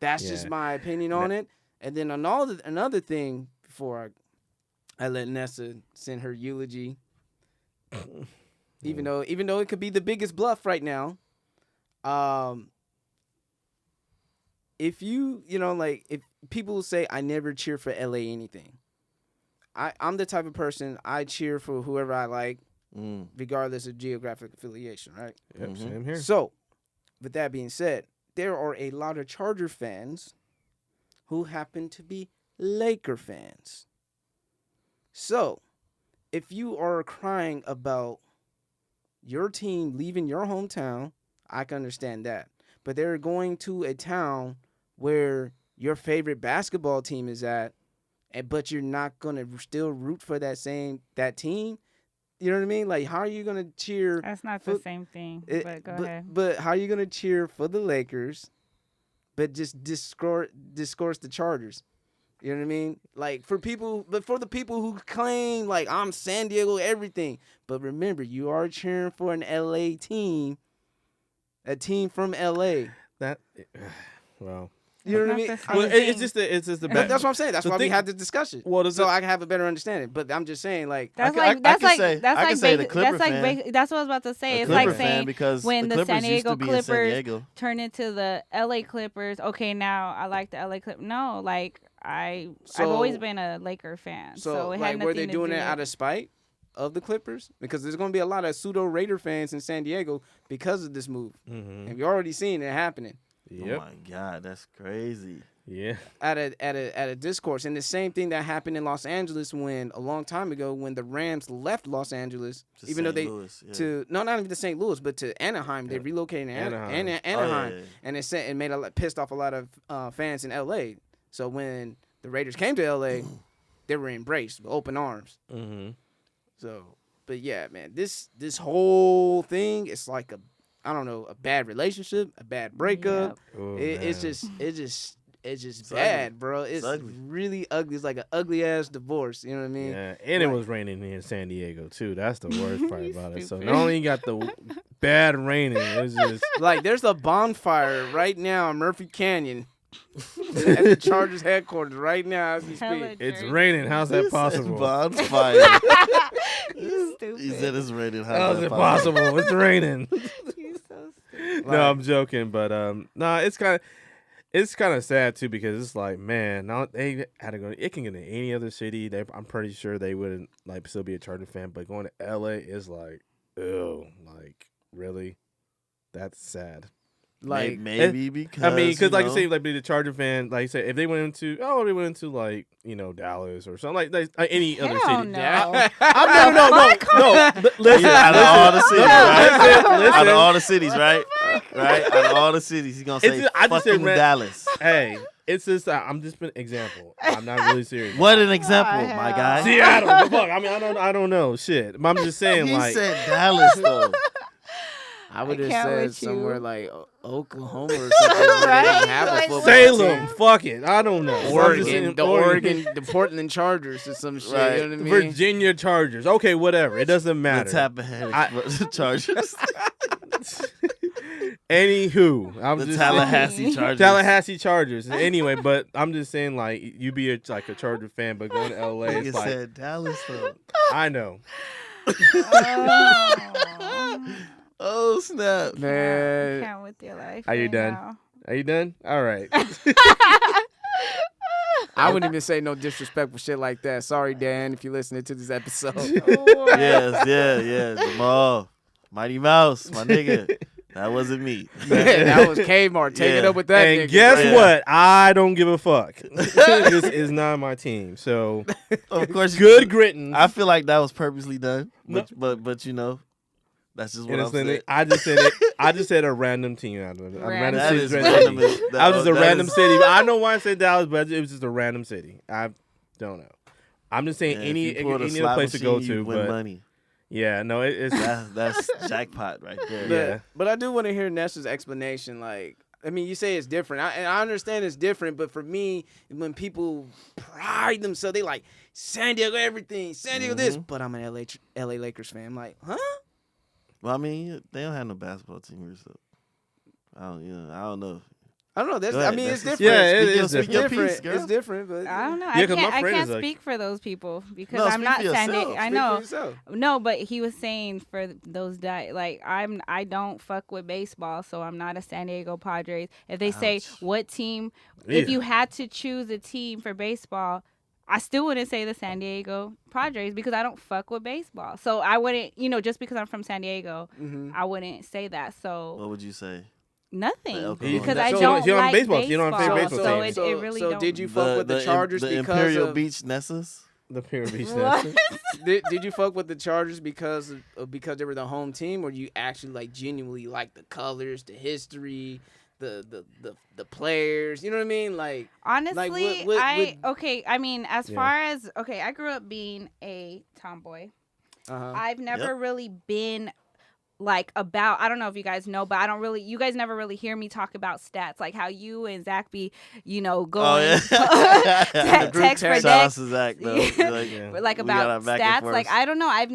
That's just Yeah. my opinion on it. And then another thing before I let Nessa send her eulogy, even though it could be the biggest bluff right now. If if people say I never cheer for LA anything, I'm the type of person I cheer for whoever I like, regardless of geographic affiliation, right? Yep, same here. So, with that being said, there are a lot of Charger fans who happen to be Laker fans. So, if you are crying about your team leaving your hometown, I can understand that. But they're going to a town where your favorite basketball team is at, but you're not going to still root for that team. You know what I mean? Like, how are you going to cheer? That's not the same thing. But go ahead. But how are you going to cheer for the Lakers, but just discourse the Chargers? You know what I mean? Like, for the people who claim, like, I'm San Diego everything. But remember, you are cheering for an LA team, a team from LA. That, well. You know what I mean? Not the same Well, thing. it's just the But that's what I'm saying. That's the why we thing- had this discussion. Well, So I can have a better understanding. But I'm just saying, like, That's I like can that's like say- that's I can like say the basi- Clipper that's like fan. basi- that's what I was about to say. A It's Clipper like fan saying because when the Clippers San used Diego to be in San Clippers Diego. turn into the LA Clippers. Okay, now I like the LA Clippers. No, like I've always So- been a Laker fan. so So it had like, nothing were they to doing do it with- out of spite of the Clippers? Because there's going to be a lot of pseudo Raider fans in San Diego because of this move. Mm-hmm. And we already seen it happening Yep. Oh my God, that's crazy. Yeah. at a discourse. And the same thing that happened in Los Angeles a long time ago when the Rams left Los Angeles, To even though St. they Louis, yeah. not even to St. Louis, but to Anaheim. They relocated to Anaheim. Anaheim, Oh, yeah. and it made pissed off a lot of fans in L.A. So when the Raiders came to L.A., they were embraced with open arms. Mm-hmm. So, but yeah, man, this whole thing, it's like a bad relationship, a bad breakup. Yep. Oh, It's just bad, ugly. bro. It's ugly. really ugly. It's like an ugly ass divorce. You know what I mean? Yeah, and it Like- was raining in San Diego too. That's the worst part You about it. So stupid. not only you got the bad raining, it's just Like, there's a bonfire right now in Murphy Canyon at the Chargers headquarters right now as we Hella speak. it's jerk. raining. How's He that said possible? Bonfire. You stupid. He said it's raining. How's it possible? It's raining. You so stupid. No, I'm joking, but no, it's kind of sad too because it's like, man, now they had to go. It can get in any other city. I'm pretty sure they wouldn't like still be a Charger fan, but going to LA is like, ew, like really, that's sad. Like, maybe because I mean, because like you know, say, like be the Charger fan, like you say, if they went into like Dallas or something like any other Hell city. no. No. Listen, out of all the cities, right? listen. Out of all the cities, right? Right? Out of all the cities, he's gonna say I just said fucking Dallas. Hey, it's just I'm just an example. I'm not really serious. What an example, my guy. Seattle, the fuck. I mean, I don't know shit. I'm just saying, He like, said Dallas though. I would have can't said with you. somewhere like Oklahoma or something where they Right? don't have a Like, football Salem, team. fuck it. I don't know. So I'm just saying The Portland Chargers or some shit. Right. You know what I mean? Virginia Chargers. Okay, whatever. It doesn't matter. The Tappahannock I- Chargers. Anywho, I'm The just Tallahassee Chargers. Tallahassee Chargers. Anyway, but I'm just saying, like, you be a Charger fan, but going to LA, Nigga it's like, said Dallas though. I know. Oh. Oh snap. Man, Can't with your life. Are you right done? now. Are you done? All right. I wouldn't even say no disrespectful shit like that. Sorry, Dan, if you're listening to this episode. Yes, yeah. Jamal. Mighty Mouse, my nigga. That wasn't me. That was Kmart. Take it Yeah. up with that And nigga. guess Yeah. what? I don't give a fuck. This is not my team. So Of course, good gritting. I feel like that was purposely done, No. but you know, that's just what I'm Innocently, saying. I just said it. I just said a random team out of it. A random That city. is Random random. city. I was just a That random is- city. I know why I said Dallas, but it was just a random city. I don't know. I'm just saying Yeah, if any you pulled a other slot place to go machine, you to, win but money. yeah, no, it's That's jackpot right there. Yeah. But I do want to hear Nessa's explanation. Like, I mean, you say it's different. I understand it's different, but for me, when people pride themselves, they like San Diego everything, San Diego this, but I'm an LA Lakers fan. I'm like, huh? Well, I mean, they don't have no basketball team here, so I don't know. I don't know. That's, Go I ahead, mean, it's Nessa. different. Yeah, it Speak your- is speak It's your different. piece, girl. It's different, but I don't know. Yeah, 'cause my I friend can't is like- speak for those people because No, I'm speak not for San yourself. Diego. I Speak for know. yourself. No, but he was saying for those like I don't fuck with baseball, so I'm not a San Diego Padres. If they say Ouch. what team, if Yeah. you had to choose a team for baseball, I still wouldn't say the San Diego Padres because I don't fuck with baseball. So I wouldn't, just because I'm from San Diego, Mm-hmm. I wouldn't say that. What So would you say? Nothing Okay. because So I you don't don't like have baseball. You don't have a favorite baseball, baseball so team. it really so don't. did you fuck with the Chargers the because Imperial of, Beach Nessas? The Pure Beach What? Nation. did you fuck with the Chargers because they were the home team, or you actually like genuinely like the colors, the history, the players? You know what I mean? Like Honestly, what- okay. I mean, as Yeah. far as okay, I grew up being a tomboy. I've never really been like about. I don't know if you guys know, but I don't really. You guys never really hear me talk about stats, like how you and Zach be, going Oh, yeah. te- text for Shout out text, to Zach, though. Yeah. Like, Yeah. but, like we got our about back and stats. Like forth. I don't know. I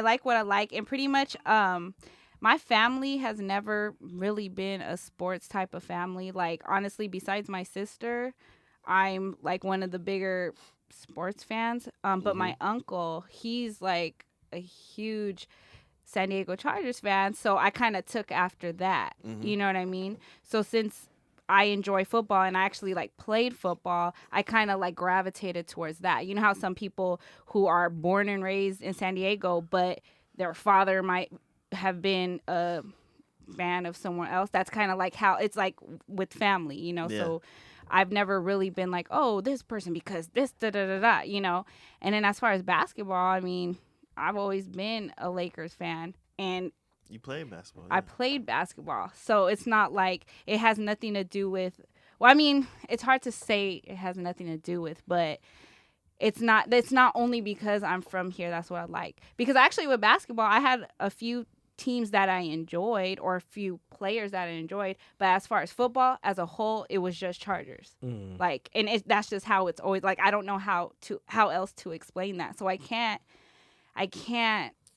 like what I like, and pretty much my family has never really been a sports type of family. Like honestly, besides my sister, I'm like one of the bigger sports fans. But my uncle, he's like a huge San Diego Chargers fan, so I kind of took after that. You know what I mean? So since I enjoy football and I actually like played football, I kind of like gravitated towards that. You know how some people who are born and raised in San Diego, but their father might have been a fan of someone else. That's kind of like how it's like with family, Yeah. So I've never really been like, oh, this person because this da da da da. And then as far as basketball, I mean, I've always been a Lakers fan, and You played basketball. I played basketball. So it's not like it has nothing to do with, well, I mean, it's hard to say it has nothing to do with, but it's not only because I'm from here. That's what I like. Because actually with basketball, I had a few teams that I enjoyed or a few players that I enjoyed. But as far as football as a whole, it was just Chargers. Like, and that's just how it's always like, I don't know how else to explain that. So I can't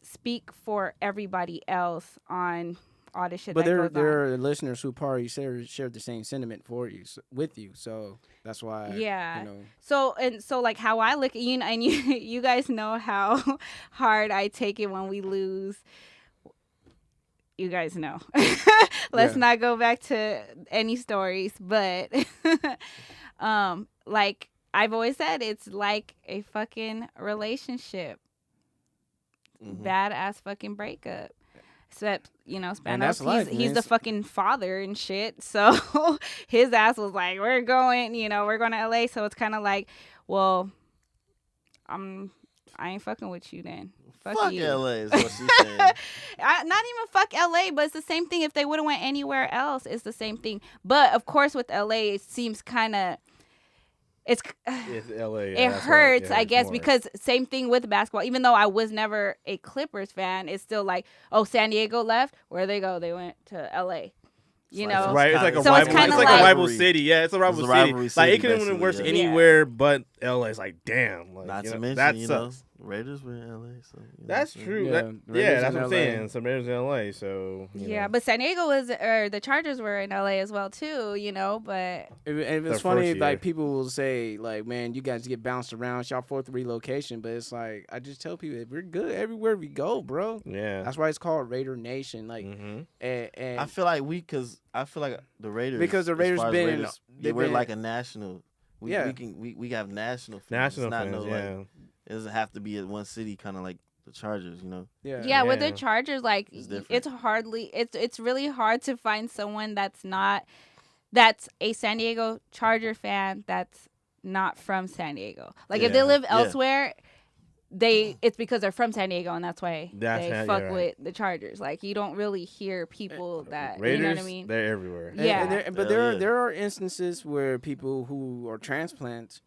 speak for everybody else on all the shit But that there goes on. there are listeners who probably shared the same sentiment with you. So that's why. Yeah. You know. So like how I look at you, and you guys know how hard I take it when we lose. You guys know. Let's Yeah. not go back to any stories, but like I've always said, it's like a fucking relationship. Badass fucking breakup. Except, that's Spanos, life, he's man. the fucking father and shit. So his ass was like, we're going to LA. So it's kind of like, well, I ain't fucking with you then. Fuck you. LA is what she's saying. Not even fuck LA, but it's the same thing. If they would have went anywhere else, it's the same thing. But of course with LA, it seems kind of, it's LA. it hurts, I guess, because same thing with basketball. Even though I was never a Clippers fan, it's still like, oh, San Diego left. Where they go? They went to LA. You like know, some- Right, it's like a So rival. it's It's kinda like like- a rival city. Yeah, it's a rival It's a city. rivalry Like city, it couldn't basically, worse yeah. anywhere but LA. It's like damn. Like, Not to that mention, sucks. Raiders were in LA. So, That's true. Yeah, That- Raiders Yeah, that's in what I'm LA. saying. Some Raiders in LA. So yeah. But San Diego the Chargers were in LA as well too. But And Their it's funny, first like year. people will say, like, man, you guys get bounced around. It's y'all fourth relocation, but it's like I just tell people we're good everywhere we go, bro. yeah. That's why it's called Raider Nation. Like, Mhm. and I feel like I feel like the Raiders, Because the as Raiders far as been- Raiders, they've we're been- like a national. We Yeah. we have national fans. National It's not fans. no, Yeah. like, it doesn't have to be at one city, kind of like the Chargers, yeah, with the Yeah. Chargers, like It's different. it's really hard to find someone that's a San Diego Charger fan that's not from San Diego. Like if they Yeah. live Yeah. elsewhere, it's because they're from San Diego and that's why That's they how- fuck you're right. with the Chargers. Like you don't really hear people that Raiders, you know what I mean. they're everywhere. And- Yeah. but Hell yeah. there are instances where people who are transplants,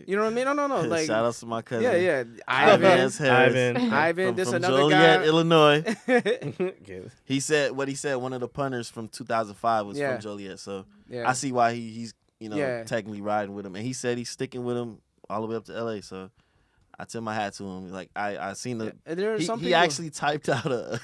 you know what I mean? No, like Shout out to my cousin. yeah, Ivan Ivan, S. Harris. Ivan, from, this from another Joliet, guy. Illinois. Okay. He said one of the punters from 2005 was Yeah. from Joliet, so Yeah. I see why he's Yeah. technically riding with him, and he said he's sticking with him all the way up to LA. So I tip my hat to him. Like I seen the And there are some he people, actually typed out a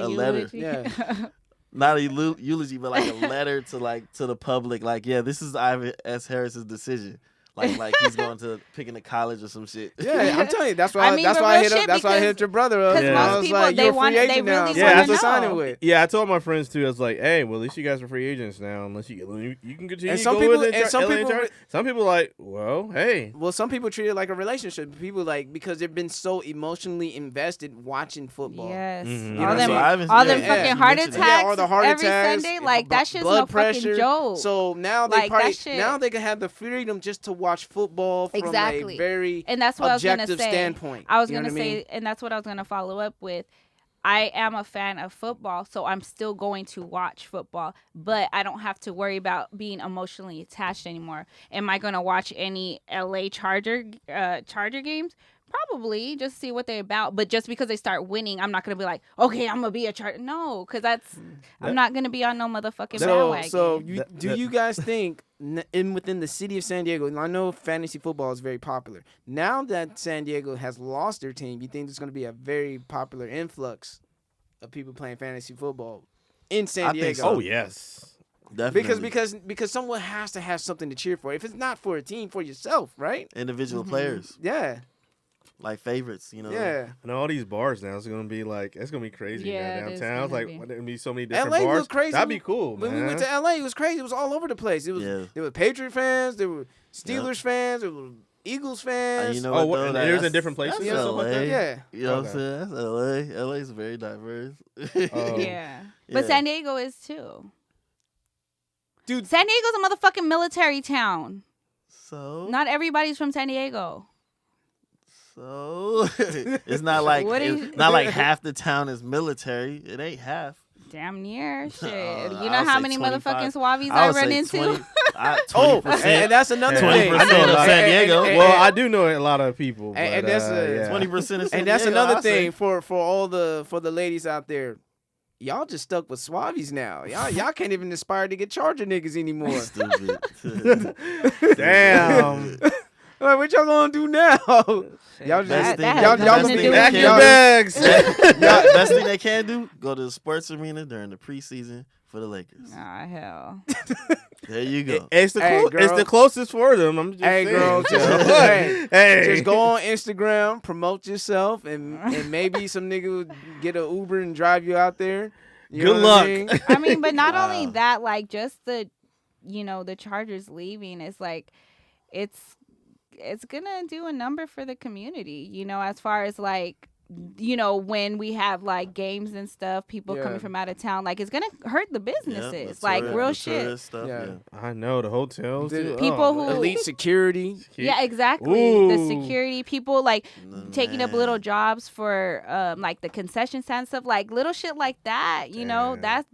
letter, Eulogy. Yeah. not a eulogy, but like a letter to the public. Like, yeah, this is Ivan S. Harris's decision. like he's going to picking a college or some shit. Yeah, I'm telling you, that's why. I mean, that's but why I real hit up. shit That's why I hit because- your brother up. 'cause Yeah. I most was people, like, they you're a free want- they agent now, really so wanna that's what know. signing with. Yeah, I told my friends too. I was like, "Hey, well, at least you guys are free agents now. Unless you can continue." And some to go people- with and some LA people- Chargers. Some people like, well, hey, Well, some people treat it like a relationship. People like because they've been so emotionally invested watching football. Yes. Mhm. You know All what them, I'm saying? all them Yeah, fucking you heart mentioned attacks that. or the heart every attacks, Sunday. Like, that shit's blood no pressure. fucking joke. So now they Like, probably that shit- now they can have the freedom just to watch football from Exactly. a very And that's what I was going to objective say. standpoint. I was You know going to what I mean? say, and that's what I was going to follow up with. I am a fan of football, so I'm still going to watch football, but I don't have to worry about being emotionally attached anymore. Am I going to watch any LA Charger games? Probably, just see what they're about. But just because they start winning, I'm not going to be like, okay, I'm going to be a Charger. No, because I'm not going to be on no motherfucking bandwagon. So That- do that- you guys think within the city of San Diego? And I know fantasy football is very popular. Now that San Diego has lost their team, you think there's going to be a very popular influx of people playing fantasy football in San I Diego? think so. oh yes, Definitely. Because someone has to have something to cheer for. If it's not for a team, for yourself, right? individual players, Yeah, like favorites, you know. yeah. and all these bars now it's gonna be like it's gonna be crazy Yeah, now it is downtown. It's gonna like be. there's gonna be so many different LA bars. was crazy. That'd be cool, When man. we went to LA, it was crazy. It was all over the place. It was Yeah. there were Patriot fans, there were Steelers fans, there were Eagles fans. And you know Oh, what? what, though? and there's in That's- different places That's and stuff like LA. that? Yeah. You know what I'm Okay. saying? That's LA. LA's very diverse. Oh. yeah. But Yeah. San Diego is too. Dude. San Diego's a motherfucking military town. So Not everybody's from San Diego. So it's not like What it's is- not like half the town is military. It ain't half. Damn near shit. I You know would how say many 25. motherfucking Swabies I I would run say into? 20, Oh, 20%. and that's another thing. 20% of San Diego. Well, I do know a lot of people, but, And that's a- yeah. 20% of San And that's Diego, another I'll say. thing for the ladies out there. Y'all just stuck with Swabies now. Y'all can't even aspire to get Charger niggas anymore. Stupid. Damn. Like, what y'all gonna do now? Y'all just Best thing- y'all best y'all thing just Pack they your can- bags. Best thing they can do: go to the sports arena during the preseason for the Lakers. Ah, hell. There you go. It's the Hey, it's girl. the closest for them. I'm just Hey, saying. girl, just- hey, hey, just go on Instagram, promote yourself, and maybe some nigga would get an Uber and drive you out there. You Good know what I luck. mean? I mean, but not only Wow. that, like just the Chargers leaving is like it's gonna do a number for the community, as far as like when we have like games and stuff, people Yeah. coming from out of town, like it's gonna hurt the Yeah, businesses, the like tourist- real the shit. tourist Stuff, Yeah. yeah. I know the hotels. The too. people Oh, who- man. Elite security. Yeah, exactly. The Ooh. security people, like taking up Man. little jobs for like the concession stand stuff, like little shit like that. Damn. That's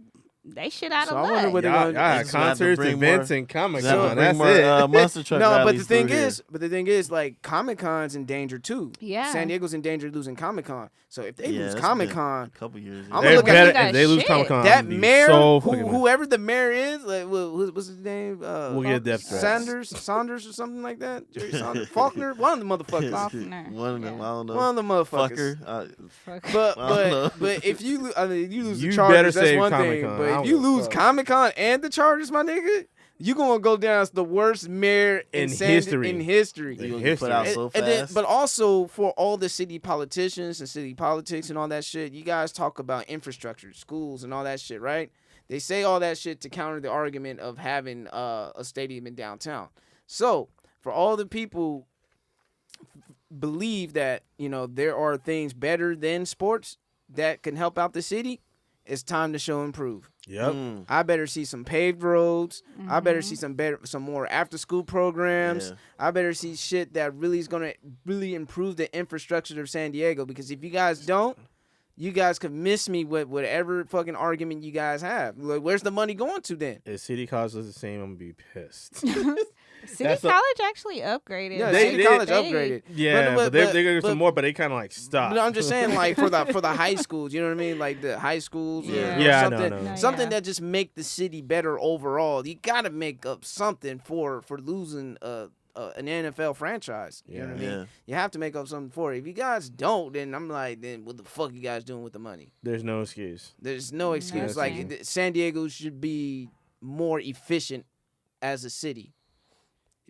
they shit out So of I wonder luck. what they're Y'all, gonna. y'all had just gonna have to concerts, bring events, more- and Comic Just have to Con. bring That's more, it. monster truck No, but rallies through here. the thing is, like Comic Con's in danger too. Yeah. San Diego's in danger of losing Comic Con. So if they Yeah, lose that's Comic been Con, a couple years. I'm They're gonna look at better that if they lose shit. Comic Con. that mayor, so fucking mad. whoever the mayor is, like what's his name? We'll get a death threat. Saunders or something like that. Jerry Saunders, Faulkner, one of the motherfuckers. Faulkner. One of them, Yeah. I don't know. One of the motherfuckers. Fucker. Fuck. But I don't know. but if you you lose You the better Chargers, that's save one Comic-Con. thing. I But don't if you give a lose fuck. Comic Con and the Chargers, my nigga, you gonna go down as the worst mayor In San- history. In history. You gonna get history. put out And- so and then- fast. but also for all the city politicians and city politics and all that shit, you guys talk about infrastructure, schools, and all that shit, right? They say all that shit to counter the argument of having a stadium in downtown. So for all the people believe that there are things better than sports that can help out the city, it's time to show and prove. Yep. Mm, I better see some paved roads. I better see some more after school programs. yeah. I better see shit that really is gonna really improve the infrastructure of San Diego. Because if you guys don't, you guys could miss me with whatever fucking argument you guys have. Like, where's the money going to then? If City College does the same, I'm gonna be pissed. City That's a- College actually upgraded. Yeah, They- City they- College they- upgraded. Yeah, but they're gonna do some more, but they kind of like stop. But I'm just saying, like for the high schools, you know what I mean? Like the high schools, or, Yeah. Yeah, I know, something, I know. No, something yeah. that just make the city better overall. You gotta make up something for losing an NFL franchise. You know what I mean? Yeah. You have to make up something for it. If you guys don't, then I'm like, then what the fuck you guys doing with the money? There's no excuse. There's no excuse. Yes, Like San Diego should be more efficient as a city.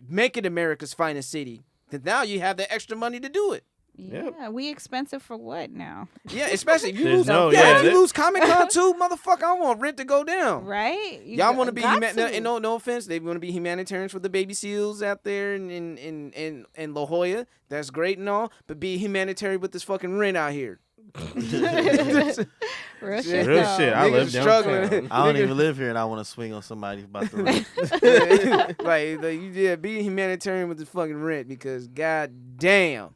make it America's finest city. Because now you have the extra money to do it. Yeah, we expensive for what now? Yeah, especially if you There's lose. no- if yeah, you that- lose Comic Con too, motherfucker. I want rent to go down. Right? Y'all want to be got no offense. They want to be humanitarians for the baby seals out there in La Jolla. That's great and all, but be humanitarian with this fucking rent out here. Real shit. Real though. shit. I live Niggas struggling. downtown. I don't even live here, and I want to swing on somebody about the rent. like yeah, be humanitarian with this fucking rent because god damn.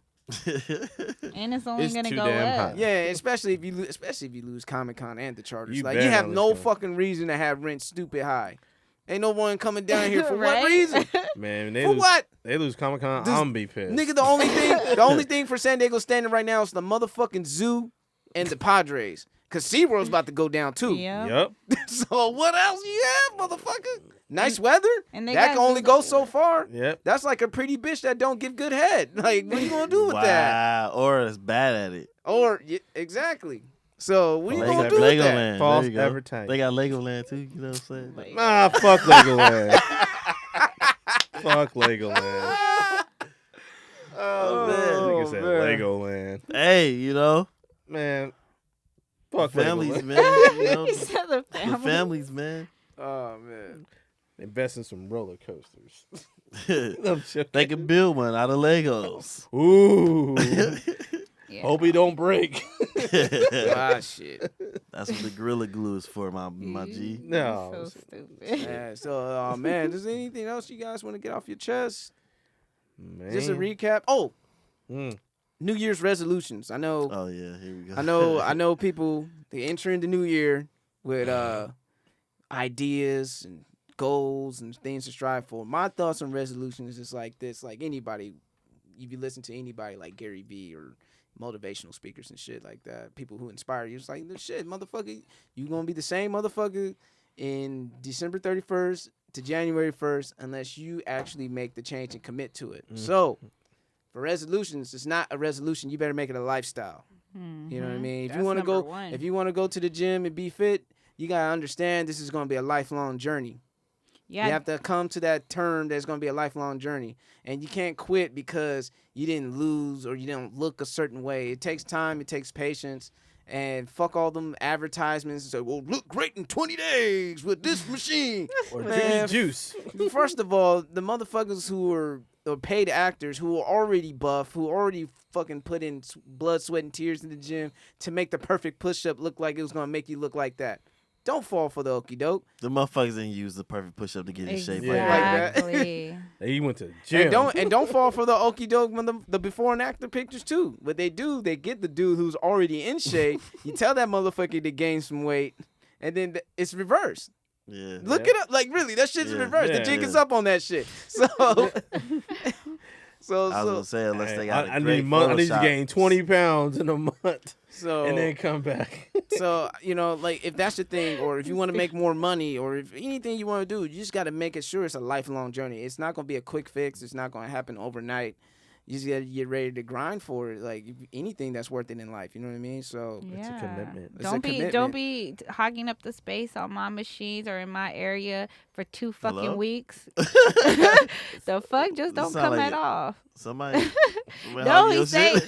And it's only It's gonna too go damn up. high. Yeah, especially if you lose Comic Con and the charters. You Like better you have not no lose Comic-Con. fucking reason to have rent stupid high. Ain't no one coming down here for what Right? reason? Man, they For lose, what? They lose Comic Con. This- I'm gonna be pissed. Nigga, the only thing for San Diego standing right now is the motherfucking zoo and the Padres. Cause SeaWorld's about to go down too. Yeah. Yup. So what else you have, motherfucker? Nice weather? And they that got can only zoos go everywhere. so far. Yep. That's like a pretty bitch that don't give good head. Like, what are you gonna do with that? Wow, or it's bad at it. Or exactly. So what are you They gonna got do with that? Legoland. False There you go. advertising. They got Legoland too. You know what I'm saying? Nah, fuck Legoland. Fuck Legoland. Oh, Nigga said man. Legoland. Hey, you know, Man, fuck families, Legoland. man. You know, He said the the family. families, man. Oh man. Invest in some roller coasters. I'm joking. They can build one out of Legos. Ooh. Yeah. Hope he don't break. Ah shit. That's what the Gorilla Glue is for, my G. You No. so stupid. Yeah, so man, is there anything else you guys want to get off your chest? Man. Just a recap. Oh, Mm. New Year's resolutions. I know Oh yeah, here we go. I know people they enter into New Year with ideas and goals and things to strive for. My thoughts on resolutions is like this, like anybody, if you listen to anybody like Gary Vee or motivational speakers and shit like that, people who inspire you, it's like, shit, motherfucker, you gonna be the same motherfucker in December 31st to January 1st unless you actually make the change and commit to it. So for resolutions, it's not a resolution. You better make it a lifestyle. You know what I mean? If That's you want to number go, one. if you want to go to the gym and be fit, you gotta understand this is gonna be a lifelong journey. Yeah. You have to come to that term that's gonna be a lifelong journey, and you can't quit because you didn't lose or you didn't look a certain way. It takes time. It takes patience. And fuck all them advertisements and say, well, look great in 20 days with this machine. Or Man, juice. First of all, the motherfuckers who are paid actors who are already buff, who already fucking put in blood, sweat, and tears in the gym to make the perfect push-up look like it was going to make you look like that. Don't fall for the okie doke. The motherfuckers didn't use the perfect push up to get in shape like Yeah. that. Exactly. He went to the gym. And don't fall for the okie doke when the before and after pictures too. What they do, they get the dude who's already in shape. You tell that motherfucker to gain some weight, and then it's reversed. Yeah. Look it up, like really, that shit's Yeah. reversed. Yeah. The jig is up on that shit. So, I was gonna say unless they got I a great need to Photoshop. gain 20 pounds in a month so and then come back. So, you know, like if that's the thing, or if you want to make more money, or if anything you want to do, you just got to make it sure it's a lifelong journey. It's not going to be a quick fix. It's not going to happen overnight. You just got to get ready to grind for it. Like anything that's worth it in life, you know what I mean? So, Yeah. It's a commitment. It's a Don't commitment. be hogging up the space on my machines or in my area for 2 fucking Hello? weeks. The fuck just don't sound come like at all. Somebody. No, he's saying.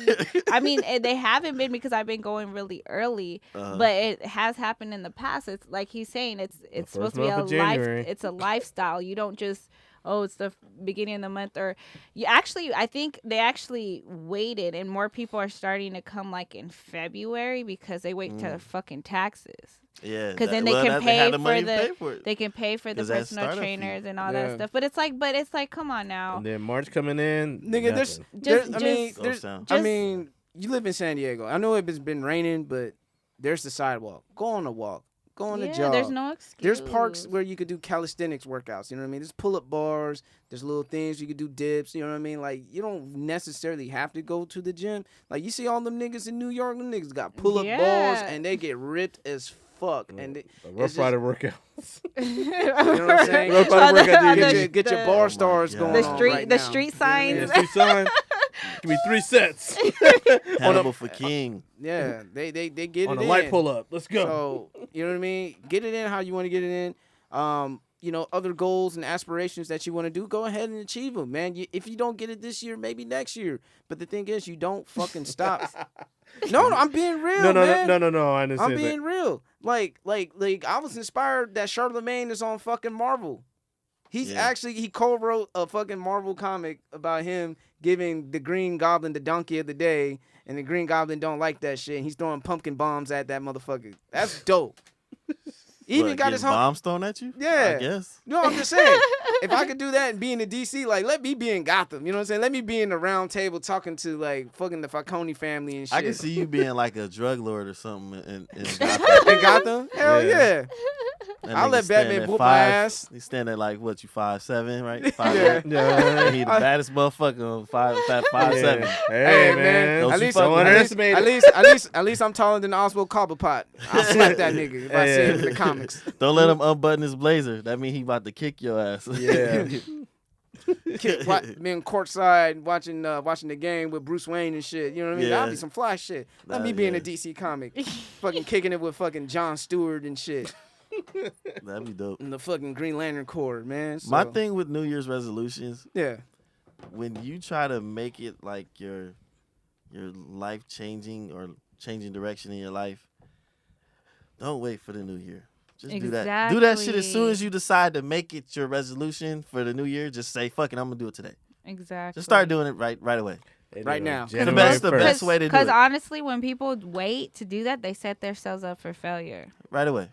I mean, they haven't been because I've been going really early, but it has happened in the past. It's like he's saying it's first supposed to be a month of January. it's a lifestyle. You don't just it's the beginning of the month or you actually. I think they actually waited, and more people are starting to come like in February because they wait till fucking taxes. Yeah. Because then they can they had pay the money for to pay the for it. they can pay for the 'Cause that personal startup fee. trainers and all Yeah. that stuff. But it's like, come on now. And then March coming in. nigga, there's, nothing. there's, Just- I mean, just- there's, Ghost I Town. mean, you live in San Diego. I know it's been raining, but there's the sidewalk. Go on a walk. Go on a Yeah, jog. there's no excuse. There's parks where you could do calisthenics workouts. You know what I mean? There's pull-up bars. There's little things you could do dips. You know what I mean? Like you don't necessarily have to go to the gym. Like you see all them niggas in New York. Them niggas got pull-up Yeah. bars and they get ripped as fuck. And they, The it's Rough just- Rider workouts. you know what I'm saying? Rough Rider workout, Get dude. your, get your the- bar my stars God. going the on street right the now. street You know what I mean? signs. Yeah, see, son. Give me 3 sets Hannibal for King. Yeah, they get on it a in. light pull up. Let's go. So you know what I mean? Get it in how you want to get it in. other goals and aspirations that you want to do, go ahead and achieve them, man. If you don't get it this year, maybe next year. But the thing is, you don't fucking stop. No, I'm being real, man. No. I understand. I'm being real. Like, I was inspired that Charlemagne is on fucking Marvel. He's actually, he co-wrote a fucking Marvel comic about him giving the Green Goblin the donkey of the day, and the Green Goblin don't like that shit. And he's throwing pumpkin bombs at that motherfucker. That's dope. He even got his bombs thrown at you? Yeah. I guess. No, I'm just saying. If I could do that and be in the DC, like, let me be in Gotham. You know what I'm saying? Let me be in the round table talking to, like, fucking the Falcone family and shit. I can see you being like a drug lord or something in Gotham. In Gotham? Hell yeah. That I'll nigga let stand Batman at whoop my 5 ass. He's standing at like, what, you 5'7", right? 5'8". Yeah. And he the baddest motherfucker on 5'7". Hey, man. Don't At you least, fucking underestimate at least I'm taller than Oswald Cobblepot. I'll slap that nigga if I see him in the comics. Don't let him unbutton his blazer. That means he about to kick your ass. Yeah. Being courtside watching the game with Bruce Wayne and shit. You know what I mean? Yeah. That'd be some fly shit. Let me be in a DC comic. Fucking kicking it with fucking Jon Stewart and shit. That'd be dope. In the fucking Green Lantern Corps, man. So, My thing with New Year's resolutions, yeah. when you try to make it like your life changing or changing direction in your life, don't wait for the new year. Just do that. Do that shit as soon as you decide to make it your resolution for the new year. Just say, fuck it, I'm gonna do it today. Exactly. Just start doing it right away. Right now. The best way to do it. Because honestly, when people wait to do that, they set themselves up for failure. Right away.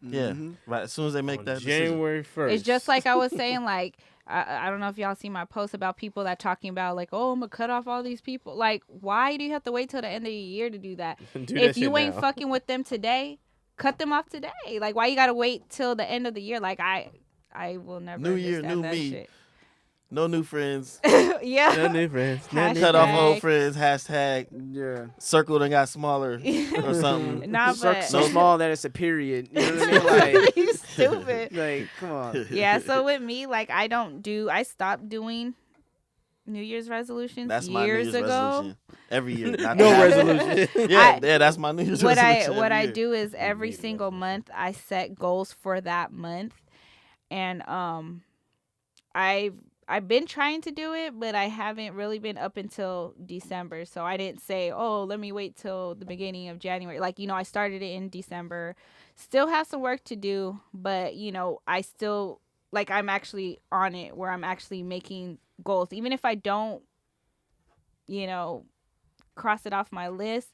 Yeah. Mm-hmm. Right. As soon as they make that decision. January 1st. It's just like I was saying, like, I don't know if y'all see my post about people that talking about, like, oh, I'm going to cut off all these people. Like, why do you have to wait till the end of the year to do that? If you ain't fucking with them today, cut them off today. Like, why you got to wait till the end of the year? Like, I will never New year, understand new that me. shit. No new friends. Yeah. No new friends. Cut off old friends. Hashtag Yeah. circle done got smaller or something. Nah, but So small that it's a period. You know what I mean? Like, you stupid. like, come on. Yeah, so with me, like, I stopped doing New Year's resolutions That's my New years Year's ago. resolution. Every year. Not No that. resolution. Yeah, that's my New Year's What resolution. I every year. do is every single month I set goals for that month, and I've been trying to do it, but I haven't really been up until December. So I didn't say, oh, let me wait till the beginning of January. Like, I started it in December. Still have some work to do, but, I still, like, I'm actually on it where I'm actually making goals. Even if I don't, cross it off my list,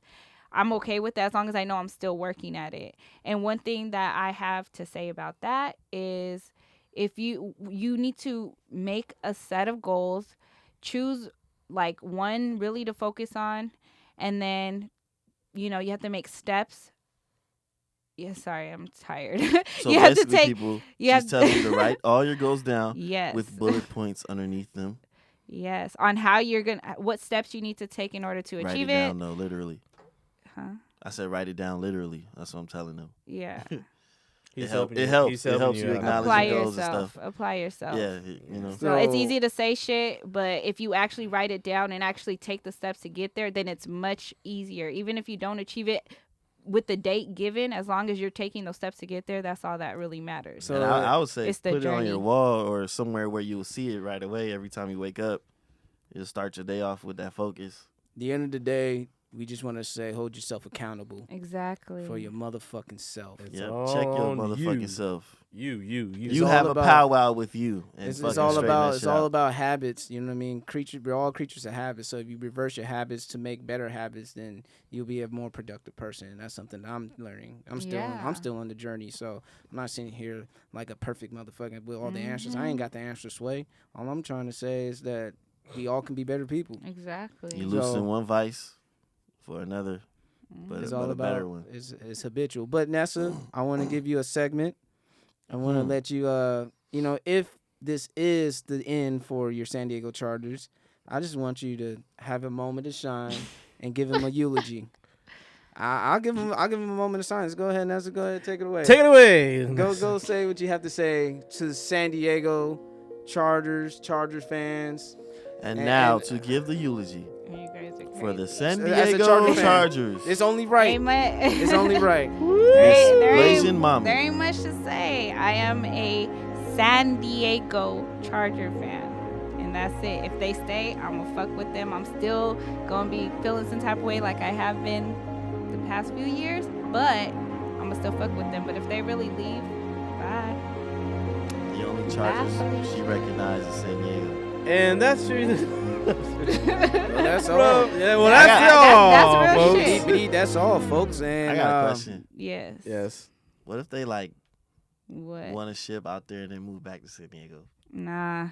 I'm okay with that as long as I know I'm still working at it. And one thing that I have to say about that is, if you need to make a set of goals, choose like one really to focus on, and then you have to make steps. Yeah, sorry, I'm tired. So you have to basically, take. people, you she's have telling you to write all your goals down Yes. with bullet points underneath them. Yes, on how you're what steps you need to take in order to Write achieve it it. down, no, literally. Huh? I said write it down literally. That's what I'm telling them. Yeah. He's helps. helping It you. helps. He's It helping helps you out. acknowledge Apply your goals and yourself. stuff. Apply yourself. Yeah, So it's So- easy to say shit, but if you actually write it down and actually take the steps to get there, then it's much easier. Even if you don't achieve it with the date given, as long as you're taking those steps to get there, that's all that really matters. So- And I would say It's the put it on journey. your wall or somewhere where you will see it right away every time you wake up. You'll start your day off with that focus. The end of the day, we just want to say, hold yourself accountable Exactly. for your motherfucking self. It's Yep. on Check your motherfucking you. self. You. You all have about- a powwow with you. And It's fucking all straighten about that it's shit all out. about habits. You know what I mean? We're all creatures of habits. So if you reverse your habits to make better habits, then you'll be a more productive person. And that's something I'm learning. I'm Yeah. still on the journey. So I'm not sitting here like a perfect motherfucker with all the answers. I ain't got the answers, Sway. All I'm trying to say is that we all can be better people. Exactly. You So- loosen one vice for another, but, It's but all a better about one. it's habitual. But Nessa, I want to give you a segment. I want to let you if this is the end for your San Diego Chargers, I just want you to have a moment to shine and give him a eulogy. I'll give him a moment of silence. Go ahead, Nessa. Go ahead, take it away. Take it away. Go say what you have to say to the San Diego Charger fans. And and- now and- to give the eulogy You guys are for the crazy. San As a Diego Charger fan. Chargers. It's only right. It's It's only right. there Blazing ain't, Mama. there ain't much to say. I am a San Diego Charger fan. And that's it. If they stay, I'm gonna fuck with them. I'm still gonna be feeling some type of way like I have been the past few years, but I'm gonna still fuck with them. But if they really leave, bye. The only Chargers she recognized is San Diego. And that's true. Well, that's all. Bro, yeah, well, I that's got- all, that's real folks. shit. That's all, folks. And I got a question. Yes. Yes. What if they like What? want a ship out there and then move back to San Diego? Nah.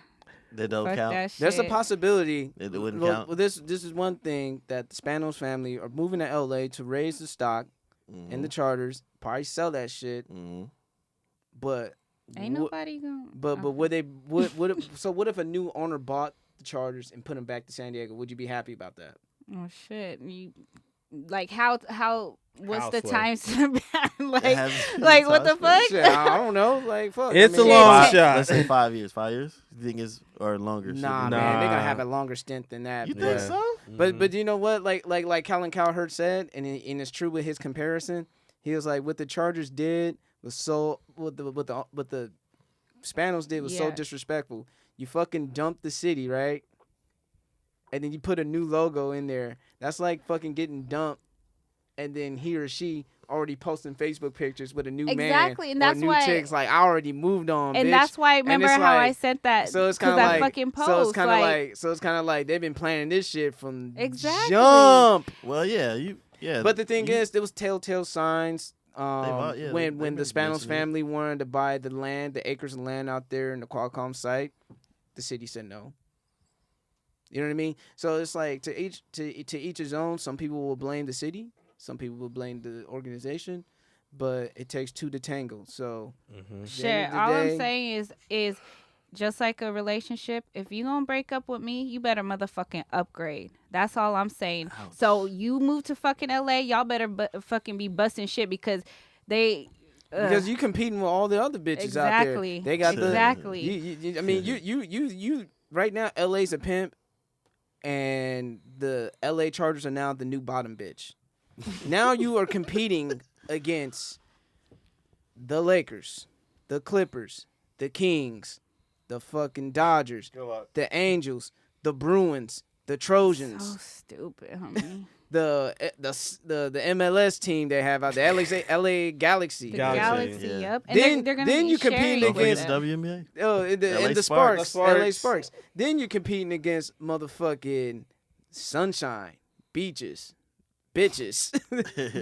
That don't Fuck count. that shit. there's a possibility. It wouldn't Well, count. well, this is one thing that the Spanos family are moving to LA to raise the stock and the charters. Probably sell that shit, Mm-hmm. but Ain't wo- nobody gonna. but would they would so what if a new owner bought the Chargers and put them back to San Diego? Would you be happy about that? Oh shit! You like how what's How the slow? time span? like has- like what the it's how fuck? Shit, I don't know. Like fuck. It's I mean, a long Shit. shot. Let's say 5 years. 5 years? You think it's or longer? shit? Nah, Nah. man, they're gonna have a longer stint than that. You man. think Yeah. so? But you know what? Like Colin Cowherd said, and it's true with his comparison. He was like, what the Chargers did was so what the Spanos did was so Yeah. disrespectful. You fucking dumped the city, right? And then you put a new logo in there. That's like fucking getting dumped, and then he or she already posting Facebook pictures with a new Exactly, man and or that's new why- chicks. Like I already moved on, And bitch. that's why remember it's how I like- sent that? So it's because kind of I like fucking post. so it's kind of like they've been planning this shit from Exactly. jump. Well, yeah, But the thing is, there was telltale signs. all- yeah, when they've the been Spanos mentioning it. family wanted to buy the land, the acres of land out there in the Qualcomm site, the city said no. You know what I mean? So it's like to each his own. Some people will blame the city, some people will blame the organization, but it takes two to tango. So Mm-hmm. at the Shit, end of the all day- I'm saying is just like a relationship. If you gonna break up with me, you better motherfucking upgrade. That's all I'm saying. Ouch. So you move to fucking LA, y'all better fucking be busting shit because they. because you competing with all the other bitches out there. Exactly. They got Exactly. the. I mean, you. Right now, LA's a pimp, and the LA Chargers are now the new bottom bitch. Now you are competing against the Lakers, the Clippers, the Kings, the fucking Dodgers, the Angels, the Bruins, the Trojans, So stupid, homie. the MLS team they have out there, LA Galaxy. The Galaxy, Galaxy, yeah. yep. And Then- they're gonna then be you compete sharing Don't with forget against the them. WNBA. Oh, LA the Sparks. Sparks, LA Sparks. Then you're competing against motherfucking sunshine, beaches, bitches,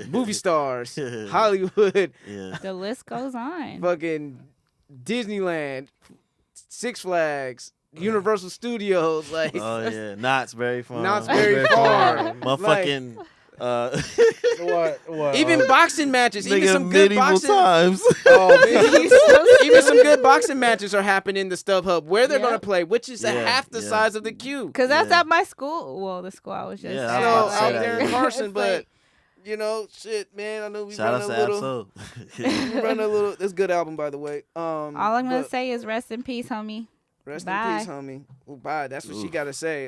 movie stars, Hollywood, Yeah. The list goes on. fucking Disneyland, Six Flags, Universal Studios, like Oh yeah, Knott's Berry Farm. Knott's Berry Very Farm. Motherfucking. What? Even boxing matches, even Nigga, some good medieval boxing. times. Oh, man. Even some good boxing matches are happening in the StubHub where they're Yep. gonna play, which is a Yeah, half the yeah. size of the queue. Cause that's Yeah. at my school. Well, the school I was just Yeah, at. I was about So to say out that, there in yeah. Carson, It's but like- you know, shit, man. I know we Shout run out a to little. Absol. We run a little. It's a good album, by the way. all I'm gonna but say is rest in peace, homie. rest bye. in peace, homie. Ooh, bye. That's what she Oof. gotta say.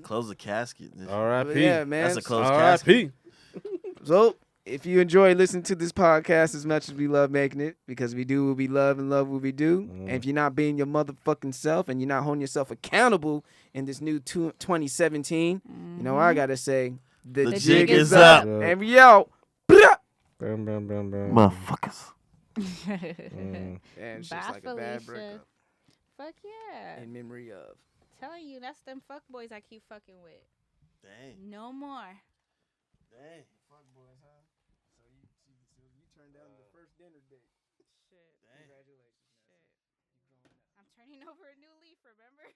Close the casket. but R.I.P. yeah, man. That's a close casket. R.I.P. So if you enjoy listening to this podcast as much as we love making it, because we do what we love and love what we do, and if you're not being your motherfucking self and you're not holding yourself accountable in this new 2017, you know what I gotta say? The jig jig is is up. And we out. Bam, bam, bam, bam. Motherfuckers. Mm. And it's Bye, just like a bad Felicia. breakup Fuck yeah. in memory of. Telling you, that's them fuck boys I keep fucking with. Dang. No more. Dang. Fuck boys, huh? So you turned down the first dinner date. Shit. Dang. Congratulations. I'm turning over a new leaf, remember?